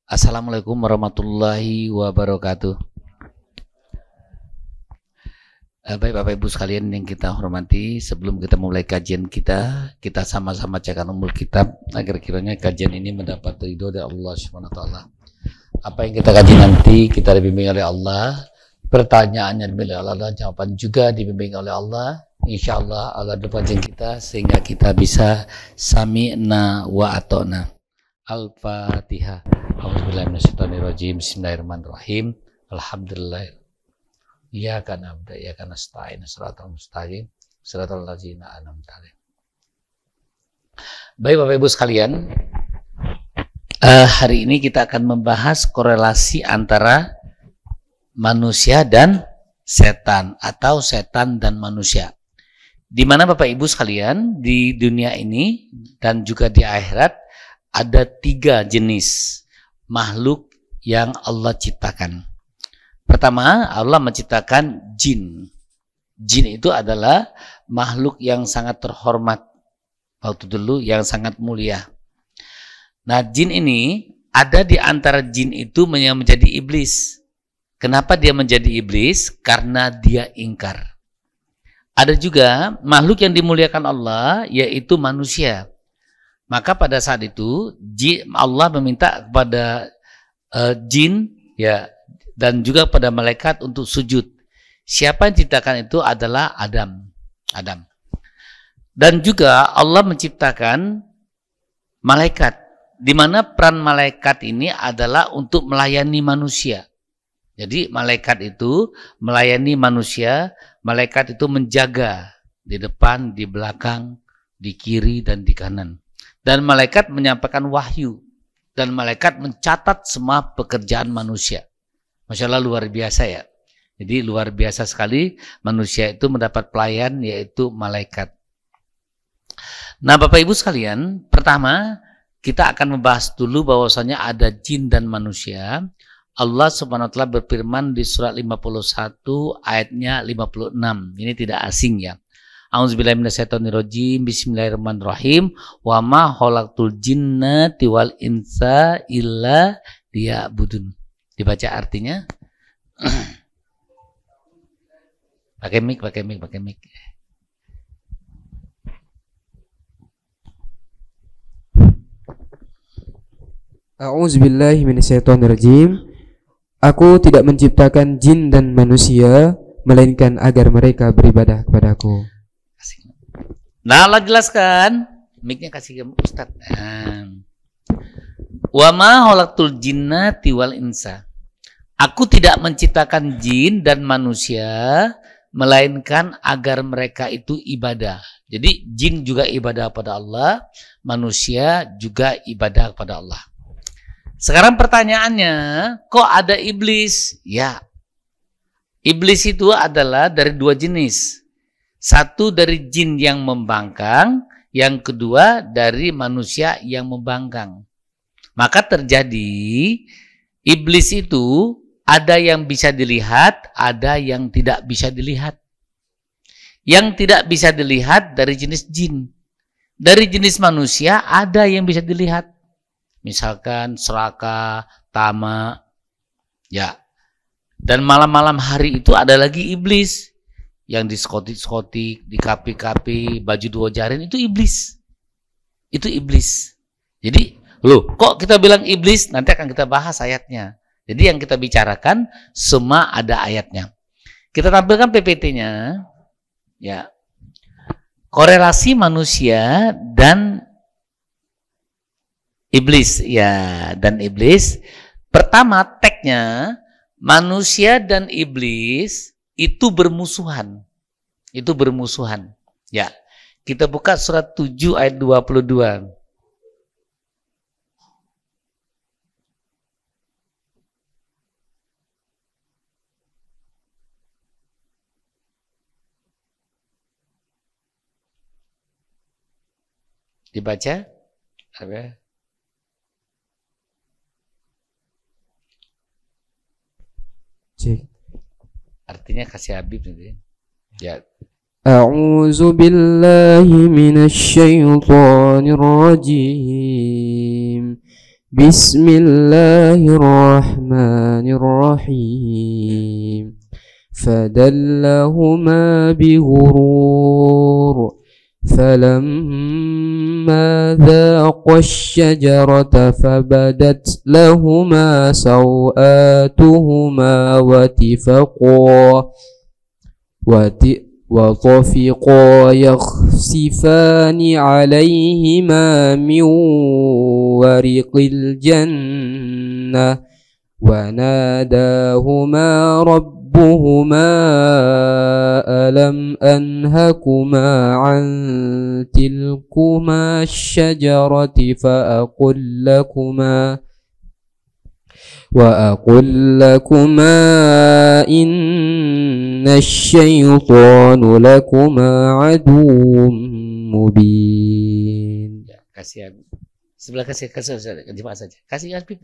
Assalamualaikum warahmatullahi wabarakatuh. Baik Bapak Ibu sekalian yang kita hormati, sebelum kita mulai kajian kita sama-sama cekkan ummul kitab agar kiranya kajian ini mendapat ridho dari Allah Subhanahu wa taala. Apa yang kita kaji nanti kita dibimbing oleh Allah, pertanyaannya dibimbing oleh Allah, jawaban juga dibimbing oleh Allah. Insyaallah Allah depan kita sehingga kita bisa sami'na wa ata'na. Al-Fatihah. A'udzubillahiminasyaitonirrajim. Bismillahirrahmanirrahim. Alhamdulillah. Iyyaka na'budu wa iyyaka nasta'in. Shiratal mustaqim. Shiratal ladzina an'amta 'alaihim. Baik Bapak Ibu sekalian, hari ini kita akan membahas korelasi antara manusia dan setan atau setan dan manusia. Di mana Bapak Ibu sekalian, di dunia ini dan juga di akhirat ada 3 jenis makhluk yang Allah ciptakan. Pertama, Allah menciptakan jin. Jin itu adalah makhluk yang sangat terhormat waktu dulu, yang sangat mulia. Nah, jin ini ada di antara jin itu yang menjadi iblis. Kenapa dia menjadi iblis? Karena dia ingkar. Ada juga makhluk yang dimuliakan Allah, yaitu manusia. Maka pada saat itu Allah meminta kepada jin ya dan juga pada malaikat untuk sujud. Siapa yang diciptakan itu adalah Adam. Dan juga Allah menciptakan malaikat, di mana peran malaikat ini adalah untuk melayani manusia. Jadi malaikat itu melayani manusia, malaikat itu menjaga di depan, di belakang, di kiri dan di kanan. Dan malaikat menyampaikan wahyu. Dan malaikat mencatat semua pekerjaan manusia. Masya Allah, luar biasa ya. Jadi luar biasa sekali manusia itu mendapat pelayan, yaitu malaikat. Nah Bapak Ibu sekalian, pertama kita akan membahas dulu bahwasanya ada jin dan manusia. Allah Subhanahu wa taala berfirman di surat 51 ayatnya 56. Ini tidak asing ya. A'udzubillahiminasyaitonirrajim. Bismillahirrahmanirrahim. Wa ma khalaqtul jinnati wal insa illa liya'budun. Dibaca artinya. Pakai mic. A'udzubillahiminasyaitonirrajim. Aku tidak menciptakan jin dan manusia melainkan agar mereka beribadah kepadaku. Nah, Allah jelaskan. Mic-nya kasih ke Ustaz. Wa ma khalaqtul jinnati wal insa. Aku tidak menciptakan jin dan manusia melainkan agar mereka itu ibadah. Jadi jin juga ibadah kepada Allah, manusia juga ibadah kepada Allah. Sekarang pertanyaannya, kok ada iblis? Ya, iblis itu adalah dari 2 jenis. Satu dari jin yang membangkang, yang kedua dari manusia yang membangkang. Maka terjadi iblis itu ada yang bisa dilihat, ada yang tidak bisa dilihat. Yang tidak bisa dilihat dari jenis jin. Dari jenis manusia ada yang bisa dilihat. Misalkan seraka, tama, ya. Dan malam-malam hari itu ada lagi iblis yang diskotik-skotik, di kapi-kapi, baju 2 jarin, itu iblis. Itu iblis. Jadi, loh, kok kita bilang iblis? Nanti akan kita bahas ayatnya. Jadi yang kita bicarakan semua ada ayatnya. Kita tampilkan PPT-nya. Ya. Korelasi manusia dan iblis, ya, dan iblis. Pertama, tagnya manusia dan iblis itu bermusuhan. Itu bermusuhan. Ya. Kita buka surat 7 ayat 22. Dibaca? Apa? Cek. Artinya kasih Habib nanti. Ya. A'udzu billahi minasyaitonir rajim. Bismillahirrahmanirrahim. فدلهما بغرور فلما ذاقا الشجرة فبدت لهما سوآتهما وطفقا يخسفان عليهما من ورق الجنة وناداهما ربهما ألم أنهكما عن تلكما الشجرة وأقل لكما إن الشيطان لكما عدو مبين. Kasihan. Sebelah kasih jemaah saja. Kasih Habib.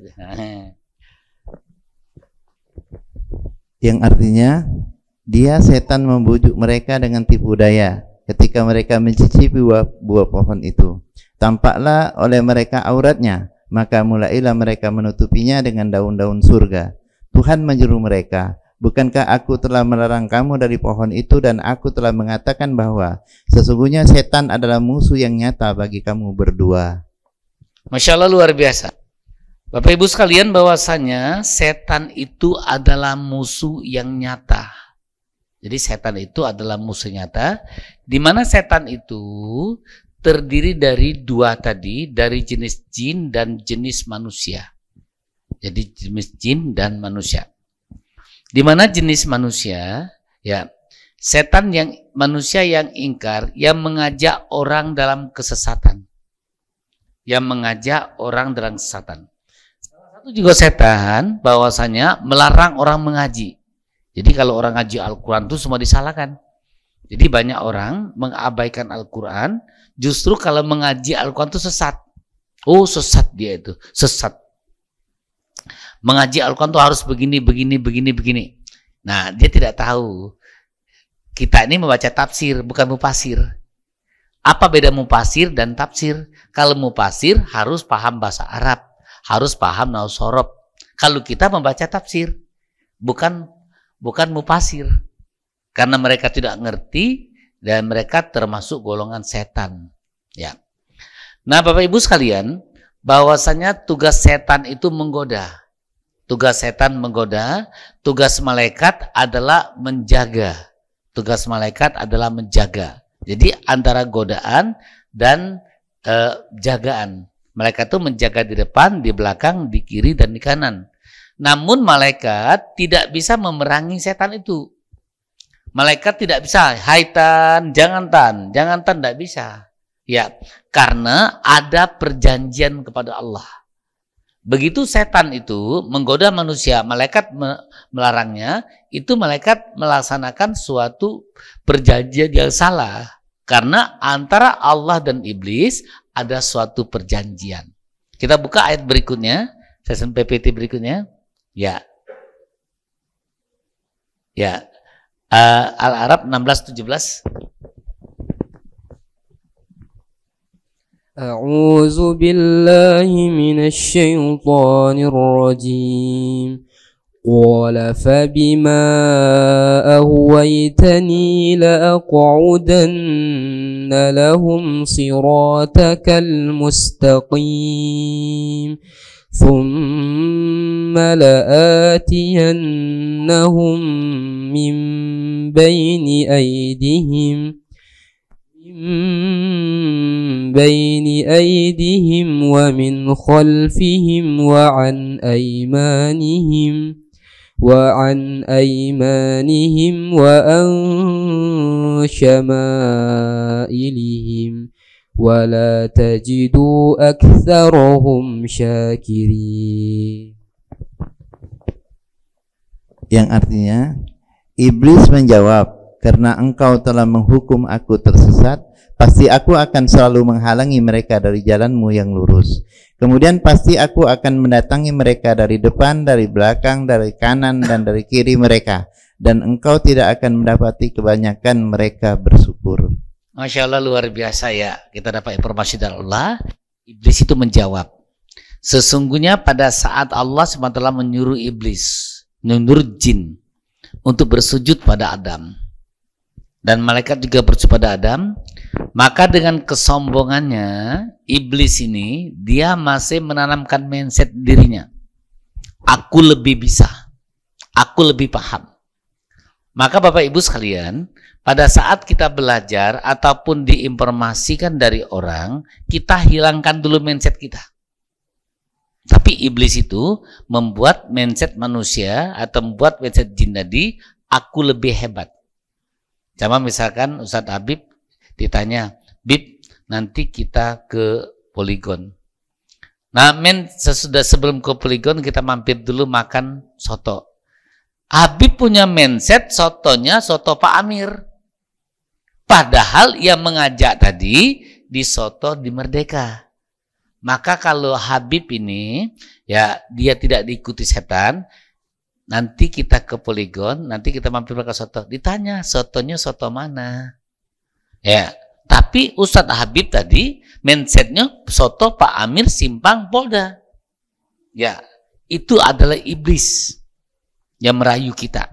Yang artinya dia setan membujuk mereka dengan tipu daya ketika mereka mencicipi buah pohon itu. Tampaklah oleh mereka auratnya, maka mulailah mereka menutupinya dengan daun-daun surga. Tuhan menyeru mereka, bukankah aku telah melarang kamu dari pohon itu dan aku telah mengatakan bahwa sesungguhnya setan adalah musuh yang nyata bagi kamu berdua. Masya Allah, luar biasa. Bapak Ibu sekalian, bahwasanya setan itu adalah musuh yang nyata. Jadi setan itu adalah musuh nyata, di mana setan itu terdiri dari dua tadi, dari jenis jin dan jenis manusia. Jadi jenis jin dan manusia. Di mana jenis manusia, ya, setan yang manusia yang ingkar, yang mengajak orang dalam kesesatan. Yang mengajak orang dalam kesesatan. Itu juga setan bahwasanya melarang orang mengaji. Jadi kalau orang ngaji Al-Quran itu semua disalahkan. Jadi banyak orang mengabaikan Al-Quran, justru kalau mengaji Al-Quran itu sesat. Oh, sesat dia itu, sesat. Mengaji Al-Quran itu harus begini. Nah, dia tidak tahu. Kita ini membaca tafsir, bukan mufasir. Apa beda mufasir dan tafsir? Kalau mufasir harus paham bahasa Arab, harus paham nahwu shorof. Kalau kita membaca tafsir, bukan mufasir, karena mereka tidak ngerti dan mereka termasuk golongan setan. Ya. Nah, Bapak Ibu sekalian, bahwasanya tugas setan itu menggoda. Tugas setan menggoda, tugas malaikat adalah menjaga. Tugas malaikat adalah menjaga. Jadi antara godaan dan jagaan. Malaikat itu menjaga di depan, di belakang, di kiri, dan di kanan. Namun malaikat tidak bisa memerangi setan itu. Malaikat tidak bisa, hai tan, jangan tan, tidak bisa. Ya, karena ada perjanjian kepada Allah. Begitu setan itu menggoda manusia, malaikat melarangnya, itu malaikat melaksanakan suatu perjanjian yang salah. Karena antara Allah dan iblis ada suatu perjanjian. Kita buka ayat berikutnya, sesi PPT berikutnya. Ya. Ya. Al-A'raf 16-17. A'udzu billahi minasy syaithanir rajim. قال فبما أغويتني لأقعدن لهم صراطك المستقيم ثم لآتينهم من بين أيديهم ومن خلفهم وعن أيمانهم وعن شمائلهم ولا تجدوا أكثرهم شاكرين. Yang artinya, iblis menjawab, karena engkau telah menghukum aku tersesat, pasti aku akan selalu menghalangi mereka dari jalanmu yang lurus. Kemudian pasti aku akan mendatangi mereka dari depan, dari belakang, dari kanan, dan dari kiri mereka. Dan engkau tidak akan mendapati kebanyakan mereka bersyukur. Masya Allah, luar biasa ya. Kita dapat informasi dari Allah. Iblis itu menjawab. Sesungguhnya pada saat Allah SWT menyuruh iblis, menyuruh jin untuk bersujud pada Adam, dan malaikat juga bersujud pada Adam, maka dengan kesombongannya iblis ini, dia masih menanamkan mindset dirinya, aku lebih bisa, aku lebih paham. Maka Bapak Ibu sekalian, pada saat kita belajar ataupun diinformasikan dari orang, kita hilangkan dulu mindset kita. Tapi iblis itu membuat mindset manusia atau membuat mindset jin tadi, aku lebih hebat. Sama misalkan Ustadz Habib ditanya, Bib, nanti kita ke Poligon. Nah, sesudah sebelum ke Poligon kita mampir dulu makan soto. Habib punya mindset sotonya soto Pak Amir. Padahal yang mengajak tadi di soto di Merdeka. Maka kalau Habib ini, ya dia tidak diikuti setan, nanti kita ke Poligon, nanti kita mampir ke soto. Ditanya, sotonya soto mana? Ya, tapi Ustadz Habib tadi, mindsetnya soto Pak Amir Simpang Polda. Ya, itu adalah iblis yang merayu kita.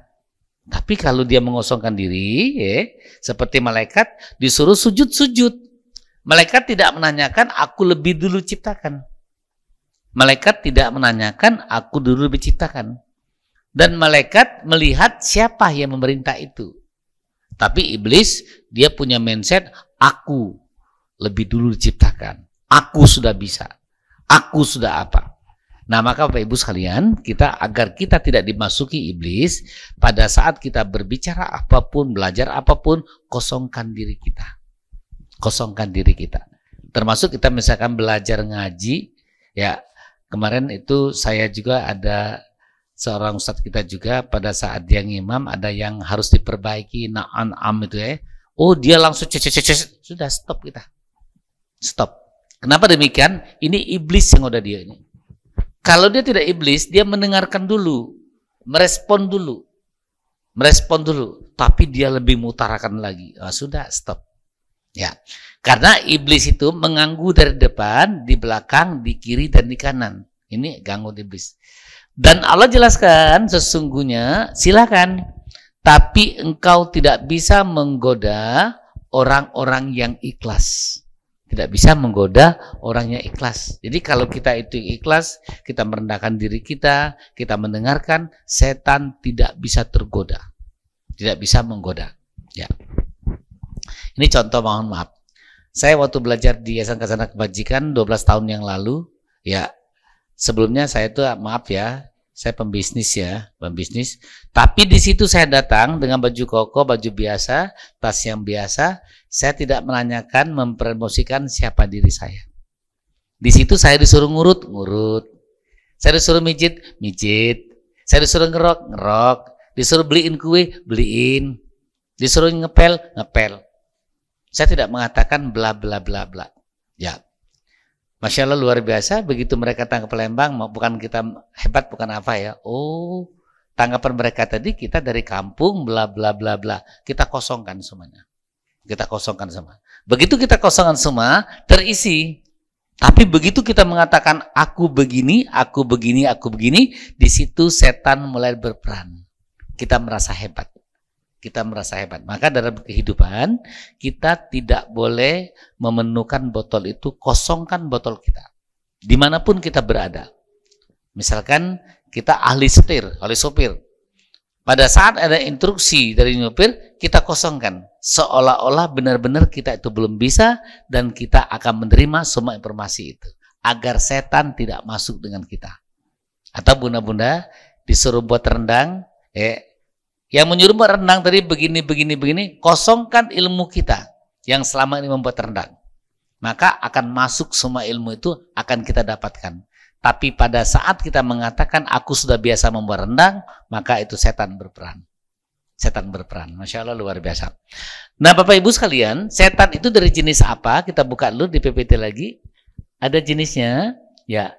Tapi kalau dia mengosongkan diri, ya, seperti malaikat, disuruh sujud-sujud. Malaikat tidak menanyakan aku lebih dulu ciptakan. Malaikat tidak menanyakan aku dulu lebih ciptakan. Dan malaikat melihat siapa yang memerintah itu. Tapi iblis dia punya mindset aku lebih dulu diciptakan. Aku sudah bisa. Aku sudah apa. Nah maka Bapak Ibu sekalian, agar kita tidak dimasuki iblis, pada saat kita berbicara apapun, belajar apapun, kosongkan diri kita. Kosongkan diri kita. Termasuk kita misalkan belajar ngaji, ya kemarin itu saya juga ada seorang ustadz kita juga pada saat dia ngimam ada yang harus diperbaiki na'an-am itu ya. Oh dia langsung sudah stop kita. Stop. Kenapa demikian? Ini iblis yang udah dia ini. Kalau dia tidak iblis, dia mendengarkan dulu, merespon dulu. Tapi dia lebih mengutarakan lagi. Oh, sudah stop. Ya, karena iblis itu mengganggu dari depan, di belakang, di kiri dan di kanan. Ini ganggu iblis. Dan Allah jelaskan sesungguhnya silakan, tapi engkau tidak bisa menggoda orang-orang yang ikhlas. Tidak bisa menggoda orang yang ikhlas. Jadi kalau kita itu ikhlas, kita merendahkan diri kita, kita mendengarkan, setan tidak bisa tergoda. Tidak bisa menggoda. Ya. Ini contoh, mohon maaf. Saya waktu belajar di Yayasan Khazanah Kebajikan 12 tahun yang lalu, ya sebelumnya saya itu maaf ya, saya pembisnis ya, pembisnis. Tapi di situ saya datang dengan baju koko, baju biasa, tas yang biasa. Saya tidak menanyakan, mempromosikan siapa diri saya. Di situ saya disuruh ngurut. Saya disuruh mijit. Saya disuruh ngerok. Disuruh beliin kue, beliin. Disuruh ngepel. Saya tidak mengatakan bla bla bla bla. Ya. Masya Allah luar biasa, begitu mereka datang ke Palembang, bukan kita hebat, bukan apa ya. Oh, tanggapan mereka tadi kita dari kampung bla bla bla bla. Kita kosongkan semuanya. Kita kosongkan semua. Begitu kita kosongkan semua, terisi. Tapi begitu kita mengatakan aku begini, di situ setan mulai berperan. Kita merasa hebat. Maka dalam kehidupan kita tidak boleh memenuhkan botol itu, kosongkan botol kita. Dimanapun kita berada. Misalkan kita ahli sopir. Pada saat ada instruksi dari nyopir, kita kosongkan. Seolah-olah benar-benar kita itu belum bisa dan kita akan menerima semua informasi itu. Agar setan tidak masuk dengan kita. Atau bunda-bunda disuruh buat rendang, yang menyuruh buat rendang tadi begini, kosongkan ilmu kita yang selama ini membuat rendang. Maka akan masuk semua ilmu itu akan kita dapatkan. Tapi pada saat kita mengatakan aku sudah biasa membuat rendang, maka itu setan berperan. Masya Allah luar biasa. Nah Bapak Ibu sekalian, setan itu dari jenis apa? Kita buka dulu di PPT lagi. Ada jenisnya, ya.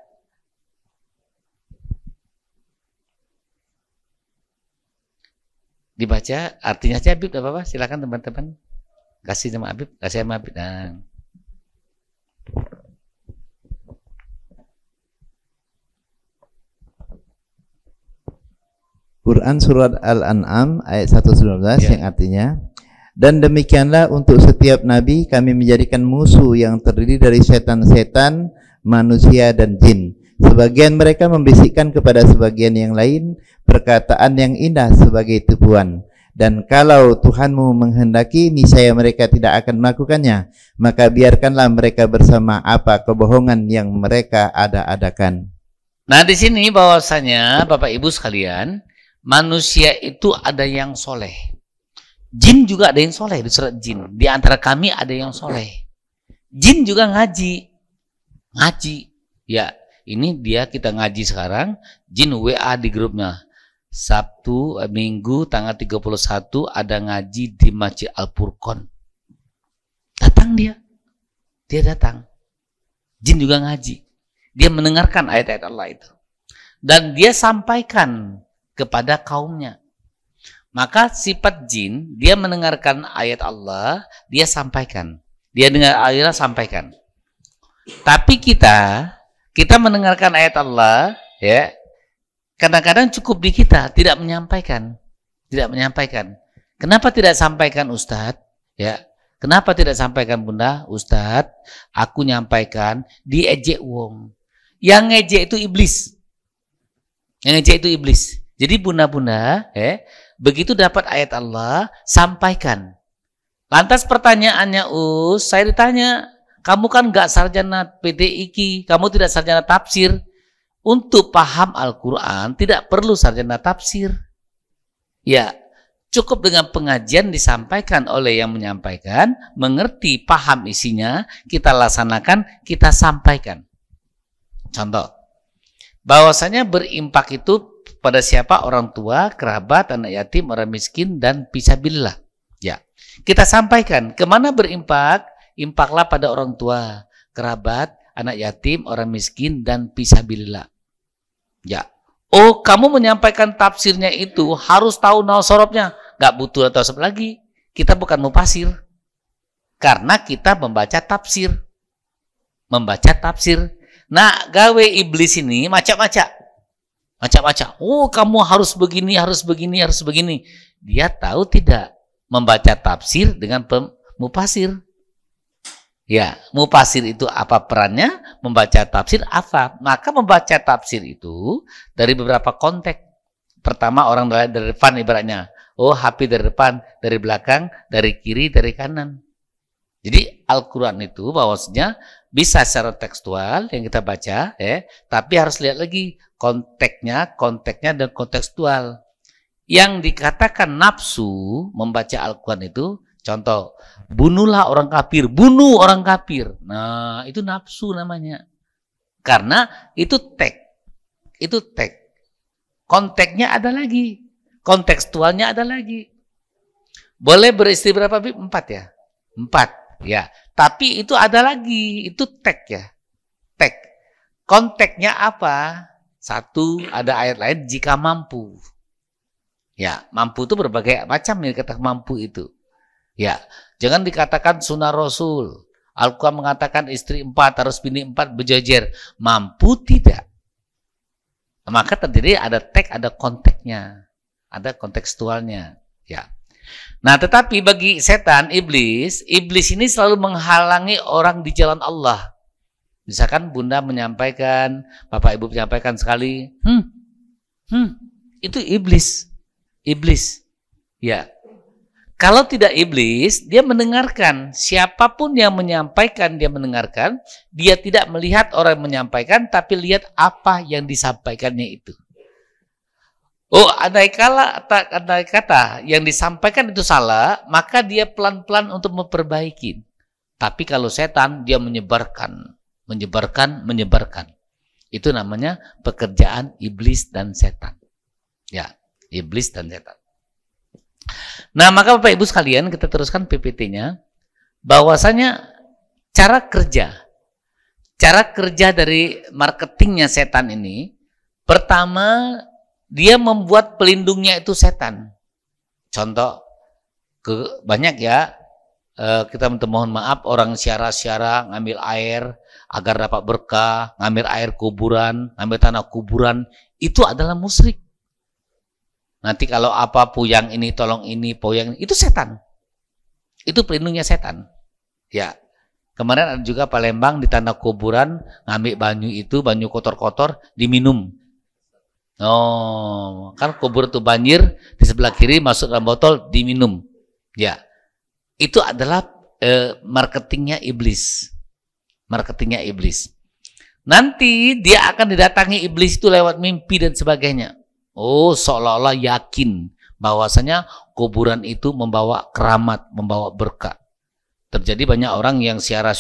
Dibaca artinya aja Habib, apa-apa. Silakan teman-teman. Kasih sama Habib, Nah. Quran surat Al-An'am ayat 119 Ya. yang artinya, dan demikianlah untuk setiap nabi kami menjadikan musuh yang terdiri dari setan-setan, manusia dan jin. Sebagian mereka membisikkan kepada sebagian yang lain perkataan yang indah sebagai tipuan. Dan kalau Tuhanmu menghendaki, niscaya mereka tidak akan melakukannya. Maka biarkanlah mereka bersama apa kebohongan yang mereka ada-adakan. Nah, di sini bahwasanya Bapak Ibu sekalian, manusia itu ada yang soleh. Jin juga ada yang soleh di surat jin. Di antara kami ada yang soleh. Jin juga ngaji. Ngaji. Ya, ini dia kita ngaji sekarang. Jin WA di grupnya. Sabtu, Minggu, tanggal 31 ada ngaji di Masjid Al-Furqon. Datang dia. Dia datang. Jin juga ngaji. Dia mendengarkan ayat-ayat Allah itu. Dan dia sampaikan kepada kaumnya. Maka sifat jin, dia mendengarkan ayat Allah, dia sampaikan. Dia dengar ayat Allah, sampaikan. Tapi kita mendengarkan ayat Allah, ya, kadang-kadang cukup di kita, tidak menyampaikan. Tidak menyampaikan. Kenapa tidak sampaikan Ustadz? Ya, kenapa tidak sampaikan Bunda? Ustadz, aku nyampaikan, diejek wong. Yang ngejek itu iblis. Yang ngejek itu iblis. Jadi bunda-bunda, begitu dapat ayat Allah, sampaikan. Lantas pertanyaannya, saya ditanya, kamu kan nggak sarjana PTIQ, kamu tidak sarjana tafsir. Untuk paham Al-Quran tidak perlu sarjana tafsir. Ya, cukup dengan pengajian disampaikan oleh yang menyampaikan, mengerti, paham isinya, kita laksanakan, kita sampaikan. Contoh, bahwasanya berimpak itu pada siapa? Orang tua, kerabat, anak yatim, orang miskin, dan fisabilillah. Ya, kita sampaikan kemana berimpak? Impaklah pada orang tua, kerabat, anak yatim, orang miskin, dan fisabilillah. Ya, oh kamu menyampaikan tafsirnya itu harus tahu nasorobnya, nggak butuh atau lagi. Kita bukan mufasir, karena kita membaca tafsir, Nah, gawe iblis ini macam-macam. Oh, kamu harus begini, harus begini, harus begini. Dia tahu tidak membaca tafsir dengan mufasir. Ya, mufasir itu apa perannya? Membaca tafsir apa? Maka membaca tafsir itu dari beberapa konteks. Pertama, orang dari depan ibaratnya. Oh, HP dari depan, dari belakang, dari kiri, dari kanan. Jadi Al-Quran itu bahwasanya bisa secara tekstual yang kita baca, tapi harus lihat lagi konteksnya dan kontekstual. Yang dikatakan nafsu membaca Al-Quran itu, contoh, bunuhlah orang kafir, bunuh orang kafir. Nah, itu nafsu namanya. Karena itu teks. Konteksnya ada lagi. Kontekstualnya ada lagi. Boleh beristri berapa, Bib? 4 ya? 4. Ya, tapi itu ada lagi, itu teks ya. Teks. Konteksnya apa? Satu, ada ayat lain, jika mampu. Ya, mampu itu berbagai macam yang kata mampu itu. Ya, jangan dikatakan sunnah Rasul. Al-Quran mengatakan istri 4, harus bini 4, berjejer. Mampu tidak. Maka terdiri ada teks, ada konteksnya. Ada kontekstualnya. Ya. Nah, tetapi bagi setan, iblis ini selalu menghalangi orang di jalan Allah. Misalkan Bunda menyampaikan, Bapak Ibu menyampaikan sekali, itu iblis. Ya. Kalau tidak iblis, dia mendengarkan. Siapapun yang menyampaikan, dia mendengarkan. Dia tidak melihat orang yang menyampaikan, tapi lihat apa yang disampaikannya itu. Oh, andai kata yang disampaikan itu salah, maka dia pelan-pelan untuk memperbaiki. Tapi kalau setan, dia menyebarkan. Itu namanya pekerjaan iblis dan setan. Ya, iblis dan setan. Nah, maka Bapak Ibu sekalian, kita teruskan PPT-nya. Bahwasanya cara kerja dari marketingnya setan ini, pertama, dia membuat pelindungnya itu setan. Contoh, banyak ya, kita mohon maaf, orang syara-syara ngambil air agar dapat berkah, ngambil air kuburan, ngambil tanah kuburan, itu adalah musyrik. Nanti kalau apa puyang ini, tolong ini, puyang ini, itu setan. Itu pelindungnya setan. Ya. Kemarin ada juga Palembang di tanah kuburan, ngambil banyu kotor-kotor, diminum. Oh, kan kubur itu banjir, di sebelah kiri masuk dalam botol, diminum. Ya. Itu adalah marketingnya iblis. Marketingnya iblis. Nanti dia akan didatangi iblis itu lewat mimpi dan sebagainya. Oh, seolah-olah yakin bahwasanya kuburan itu membawa keramat, membawa berkah. Terjadi banyak orang yang siara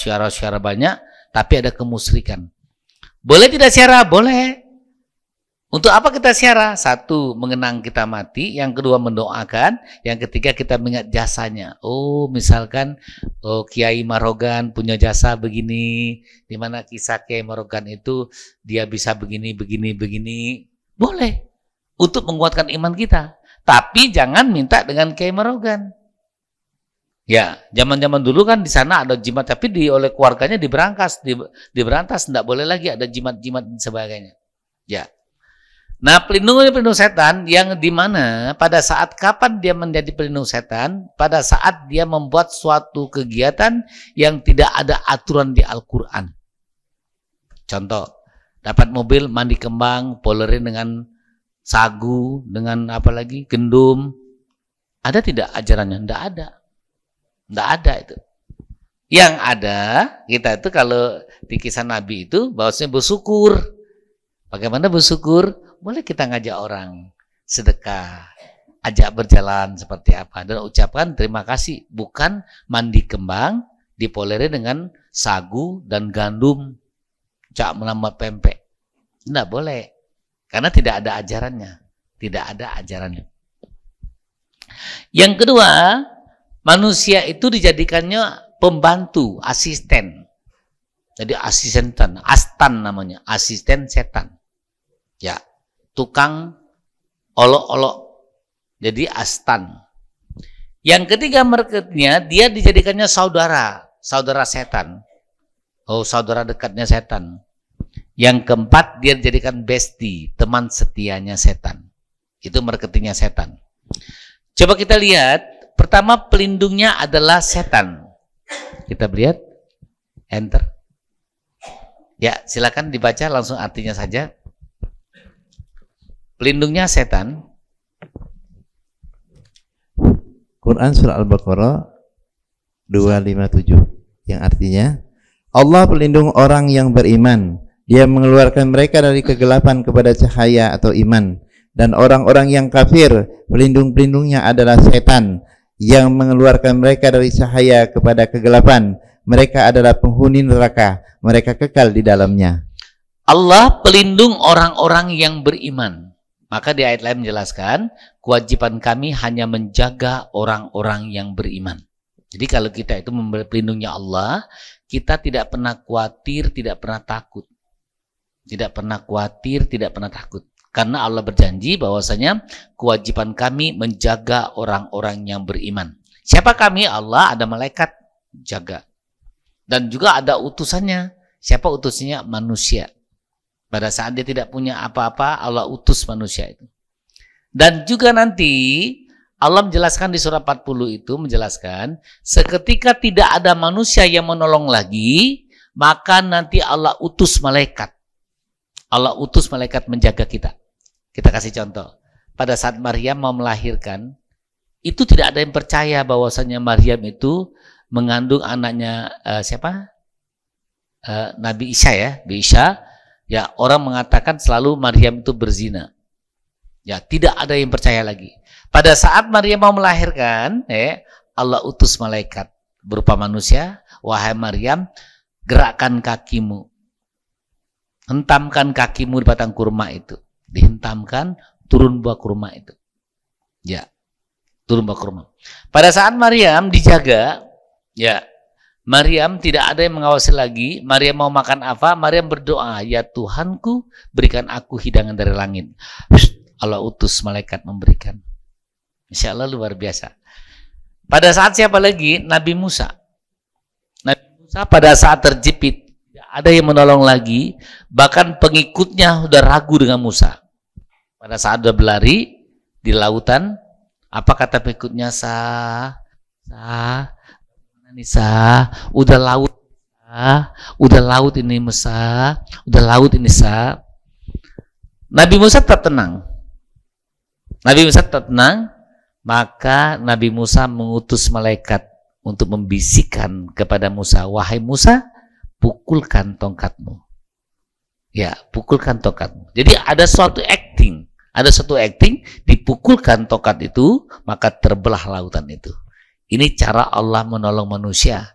banyak, tapi ada kemusyrikan. Boleh tidak siara? Boleh. Untuk apa kita siara? Satu, mengenang kita mati. Yang kedua, mendoakan. Yang ketiga, kita mengingat jasanya. Oh, misalkan Kiai Marogan punya jasa begini. Di mana kisah Kiai Marogan itu dia bisa begini. Boleh. Untuk menguatkan iman kita. Tapi jangan minta dengan Kiai Marogan. Ya, zaman-zaman dulu kan di sana ada jimat, tapi oleh keluarganya diberantas, tidak boleh lagi ada jimat-jimat dan sebagainya. Ya. Nah, pelindung setan yang dimana pada saat kapan dia menjadi pelindung setan? Pada saat dia membuat suatu kegiatan yang tidak ada aturan di Al-Quran. Contoh, dapat mobil mandi kembang, polerin dengan sagu, dengan apa lagi, gendum. Ada tidak ajarannya? Tidak ada. Tidak ada itu. Yang ada, kita itu kalau di kisah Nabi itu, bahwasanya bersyukur. Bagaimana bersyukur? Boleh kita ngajak orang sedekah, ajak berjalan seperti apa, dan ucapkan terima kasih. Bukan mandi kembang, dipoleri dengan sagu dan gandum, cak menambah pempek. Tidak boleh. Karena tidak ada ajarannya. Tidak ada ajarannya. Yang kedua, manusia itu dijadikannya pembantu, asisten. Jadi asisten, astan namanya, asisten setan. Ya, tukang olok-olok. Jadi astan. Yang ketiga marketnya, dia dijadikannya saudara setan. Oh, saudara dekatnya setan. Yang keempat, dia dijadikan bestie, teman setianya setan. Itu marketingnya setan. Coba kita lihat. Pertama, pelindungnya adalah setan. Kita lihat, enter. Ya, silakan dibaca langsung artinya saja. Pelindungnya setan. Quran surah Al-Baqarah 257 yang artinya Allah pelindung orang yang beriman. Dia mengeluarkan mereka dari kegelapan kepada cahaya atau iman. Dan orang-orang yang kafir, pelindung-pelindungnya adalah setan yang mengeluarkan mereka dari cahaya kepada kegelapan. Mereka adalah penghuni neraka. Mereka kekal di dalamnya. Allah pelindung orang-orang yang beriman. Maka di ayat lain menjelaskan, kewajiban kami hanya menjaga orang-orang yang beriman. Jadi kalau kita itu memberi pelindungnya Allah, kita tidak pernah khawatir, tidak pernah takut. Tidak pernah khawatir, tidak pernah takut. Karena Allah berjanji bahwasanya kewajiban kami menjaga orang-orang yang beriman. Siapa kami? Allah, ada malaikat jaga. Dan juga ada utusannya. Siapa utusnya? Manusia. Pada saat dia tidak punya apa-apa, Allah utus manusia itu. Dan juga nanti Allah menjelaskan di surah 40 itu, menjelaskan seketika tidak ada manusia yang menolong lagi, maka nanti Allah utus malaikat. Allah utus malaikat menjaga kita. Kita kasih contoh. Pada saat Maryam mau melahirkan, itu tidak ada yang percaya bahwasanya Maryam itu mengandung anaknya siapa? Nabi Isa ya, Isa. Ya, orang mengatakan selalu Maryam itu berzina. Ya, tidak ada yang percaya lagi. Pada saat Maryam mau melahirkan, Allah utus malaikat berupa manusia. Wahai Maryam, gerakkan kakimu. Hentamkan kakimu di batang kurma itu. Dihentamkan, turun buah kurma itu. Ya, turun buah kurma. Pada saat Maryam dijaga, ya, Maryam tidak ada yang mengawasi lagi. Maryam mau makan apa? Maryam berdoa, ya Tuhanku, berikan aku hidangan dari langit. Allah utus malaikat memberikan. Insya Allah luar biasa. Pada saat siapa lagi? Nabi Musa. Nabi Musa pada saat terjepit, tidak ada yang menolong lagi. Bahkan pengikutnya sudah ragu dengan Musa. Pada saat sudah berlari, di lautan. Apa kata pengikutnya? Nisa, udah laut ini Musa, udah laut ini Sa. Nabi Musa tetap tenang. Maka Nabi Musa mengutus malaikat untuk membisikkan kepada Musa, wahai Musa, pukulkan tongkatmu. Ya, pukulkan tongkatmu. Jadi ada suatu acting, dipukulkan tongkat itu, maka terbelah lautan itu. Ini cara Allah menolong manusia.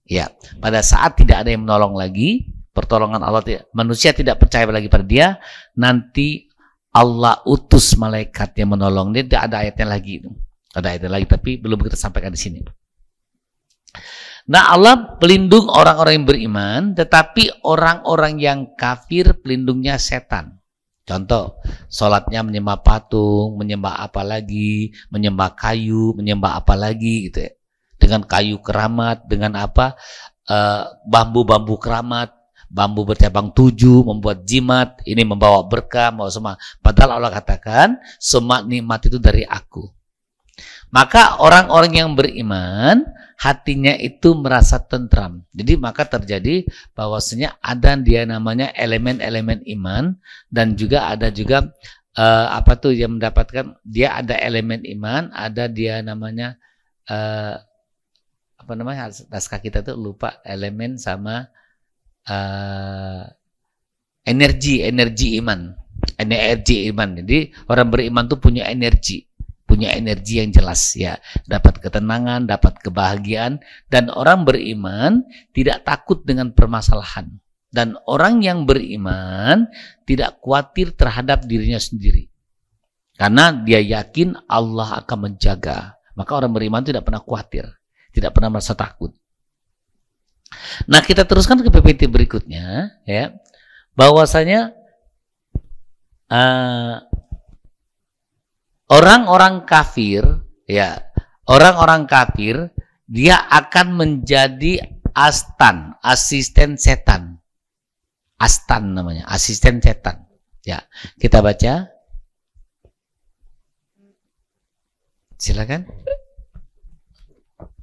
Ya, pada saat tidak ada yang menolong lagi, pertolongan Allah, manusia tidak percaya lagi pada dia, nanti Allah utus malaikat yang menolong. Ini tidak ada ayatnya lagi. Ada ayatnya lagi, tapi belum kita sampaikan di sini. Nah, Allah pelindung orang-orang yang beriman, tetapi orang-orang yang kafir pelindungnya setan. Contoh, sholatnya menyembah patung, menyembah apa lagi, menyembah kayu, menyembah apa lagi gitu ya. Dengan kayu keramat, dengan apa, bambu-bambu keramat, bambu bercabang 7, membuat jimat, ini membawa berkah, membawa semua. Padahal Allah katakan, semua nikmat itu dari aku. Maka orang-orang yang beriman, hatinya itu merasa tentram. Jadi maka terjadi bahwasanya ada dia namanya elemen-elemen iman, dan juga ada juga apa tuh yang mendapatkan, dia ada elemen iman, ada dia namanya apa namanya, naskah kita tuh lupa, elemen sama energi iman. Jadi orang beriman tuh punya energi yang jelas ya, dapat ketenangan, dapat kebahagiaan, dan orang beriman tidak takut dengan permasalahan, dan orang yang beriman tidak khawatir terhadap dirinya sendiri karena dia yakin Allah akan menjaga. Maka orang beriman tidak pernah khawatir, tidak pernah merasa takut. Nah, kita teruskan ke PPT berikutnya ya, bahwasanya orang-orang kafir ya, orang-orang kafir dia akan menjadi asisten setan. Astan namanya, asisten setan. Ya, kita baca. Silakan.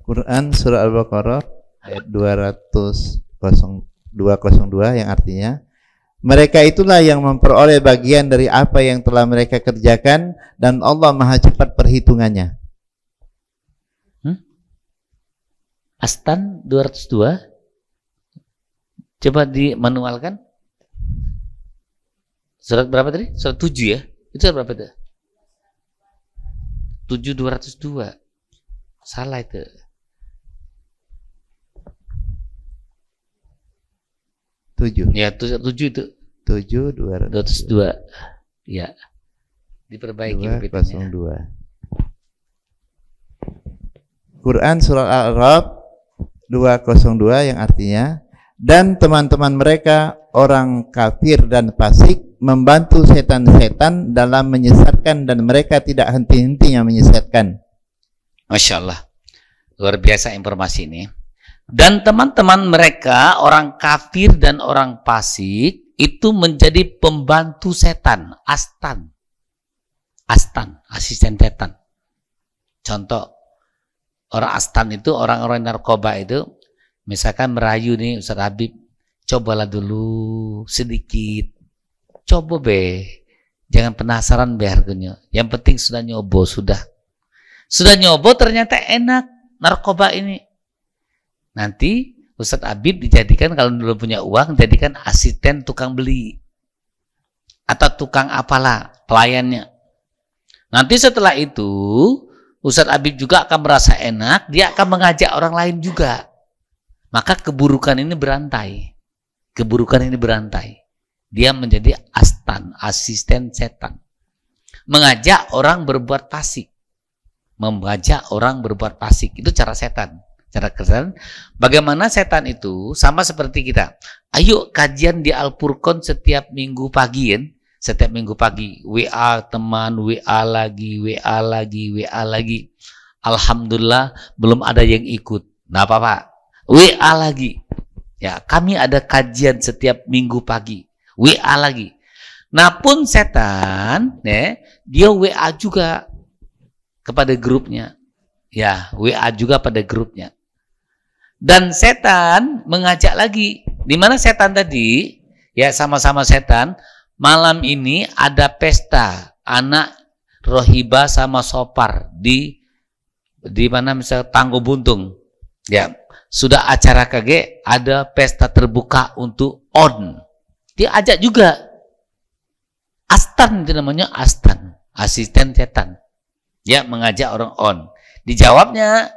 Quran surah Al-Baqarah ayat 202 yang artinya, mereka itulah yang memperoleh bagian dari apa yang telah mereka kerjakan, dan Allah Maha cepat perhitungannya. Astan 202. Coba dimanualkan. Surat berapa tadi? Surat 7 ya? Itu surat berapa itu? 7.202. Salah itu. Ya, 7 itu. 7.202. Ya. Diperbaiki 202. Quran surah Al-A'raf 202 yang artinya, dan teman-teman mereka orang kafir dan fasik membantu setan-setan dalam menyesatkan, dan mereka tidak henti-hentinya menyesatkan. Masya Allah, luar biasa informasi ini. Dan teman-teman mereka orang kafir dan orang fasik itu menjadi pembantu setan, astan, asisten setan. Contoh, orang astan itu orang-orang narkoba itu, misalkan merayu nih Ustaz Habib, cobalah dulu sedikit, coba be, jangan penasaran be harganya, yang penting sudah nyobo, sudah nyobo ternyata enak narkoba ini. Nanti Ustaz Habib dijadikan, kalau dulu punya uang, jadikan asisten tukang beli atau tukang apalah pelayannya. Nanti setelah itu Ustaz Habib juga akan merasa enak, dia akan mengajak orang lain juga. Maka keburukan ini berantai. Dia menjadi astan, asisten setan. Mengajak orang berbuat fasik. Itu cara setan. Cara setan. Bagaimana setan itu sama seperti kita. Ayo kajian di Al-Furqan setiap minggu pagi, kan? Setiap minggu pagi, WA teman, WA lagi. Alhamdulillah belum ada yang ikut. Nah, apa-apa. WA lagi. Ya, kami ada kajian setiap minggu pagi. WA lagi. Nah, pun setan, ya, dia WA juga. kepada grupnya. Ya, WA juga pada grupnya. Dan setan mengajak lagi. Di mana setan tadi? Ya, sama-sama setan. Malam ini ada pesta anak Rohiba sama Sopar di mana misalnya Tanggo Buntung. Ya, sudah acara KG, ada pesta terbuka untuk on. Dia ajak juga. Astan itu namanya, Astan, asisten setan. Ya, mengajak orang on. Dijawabnya,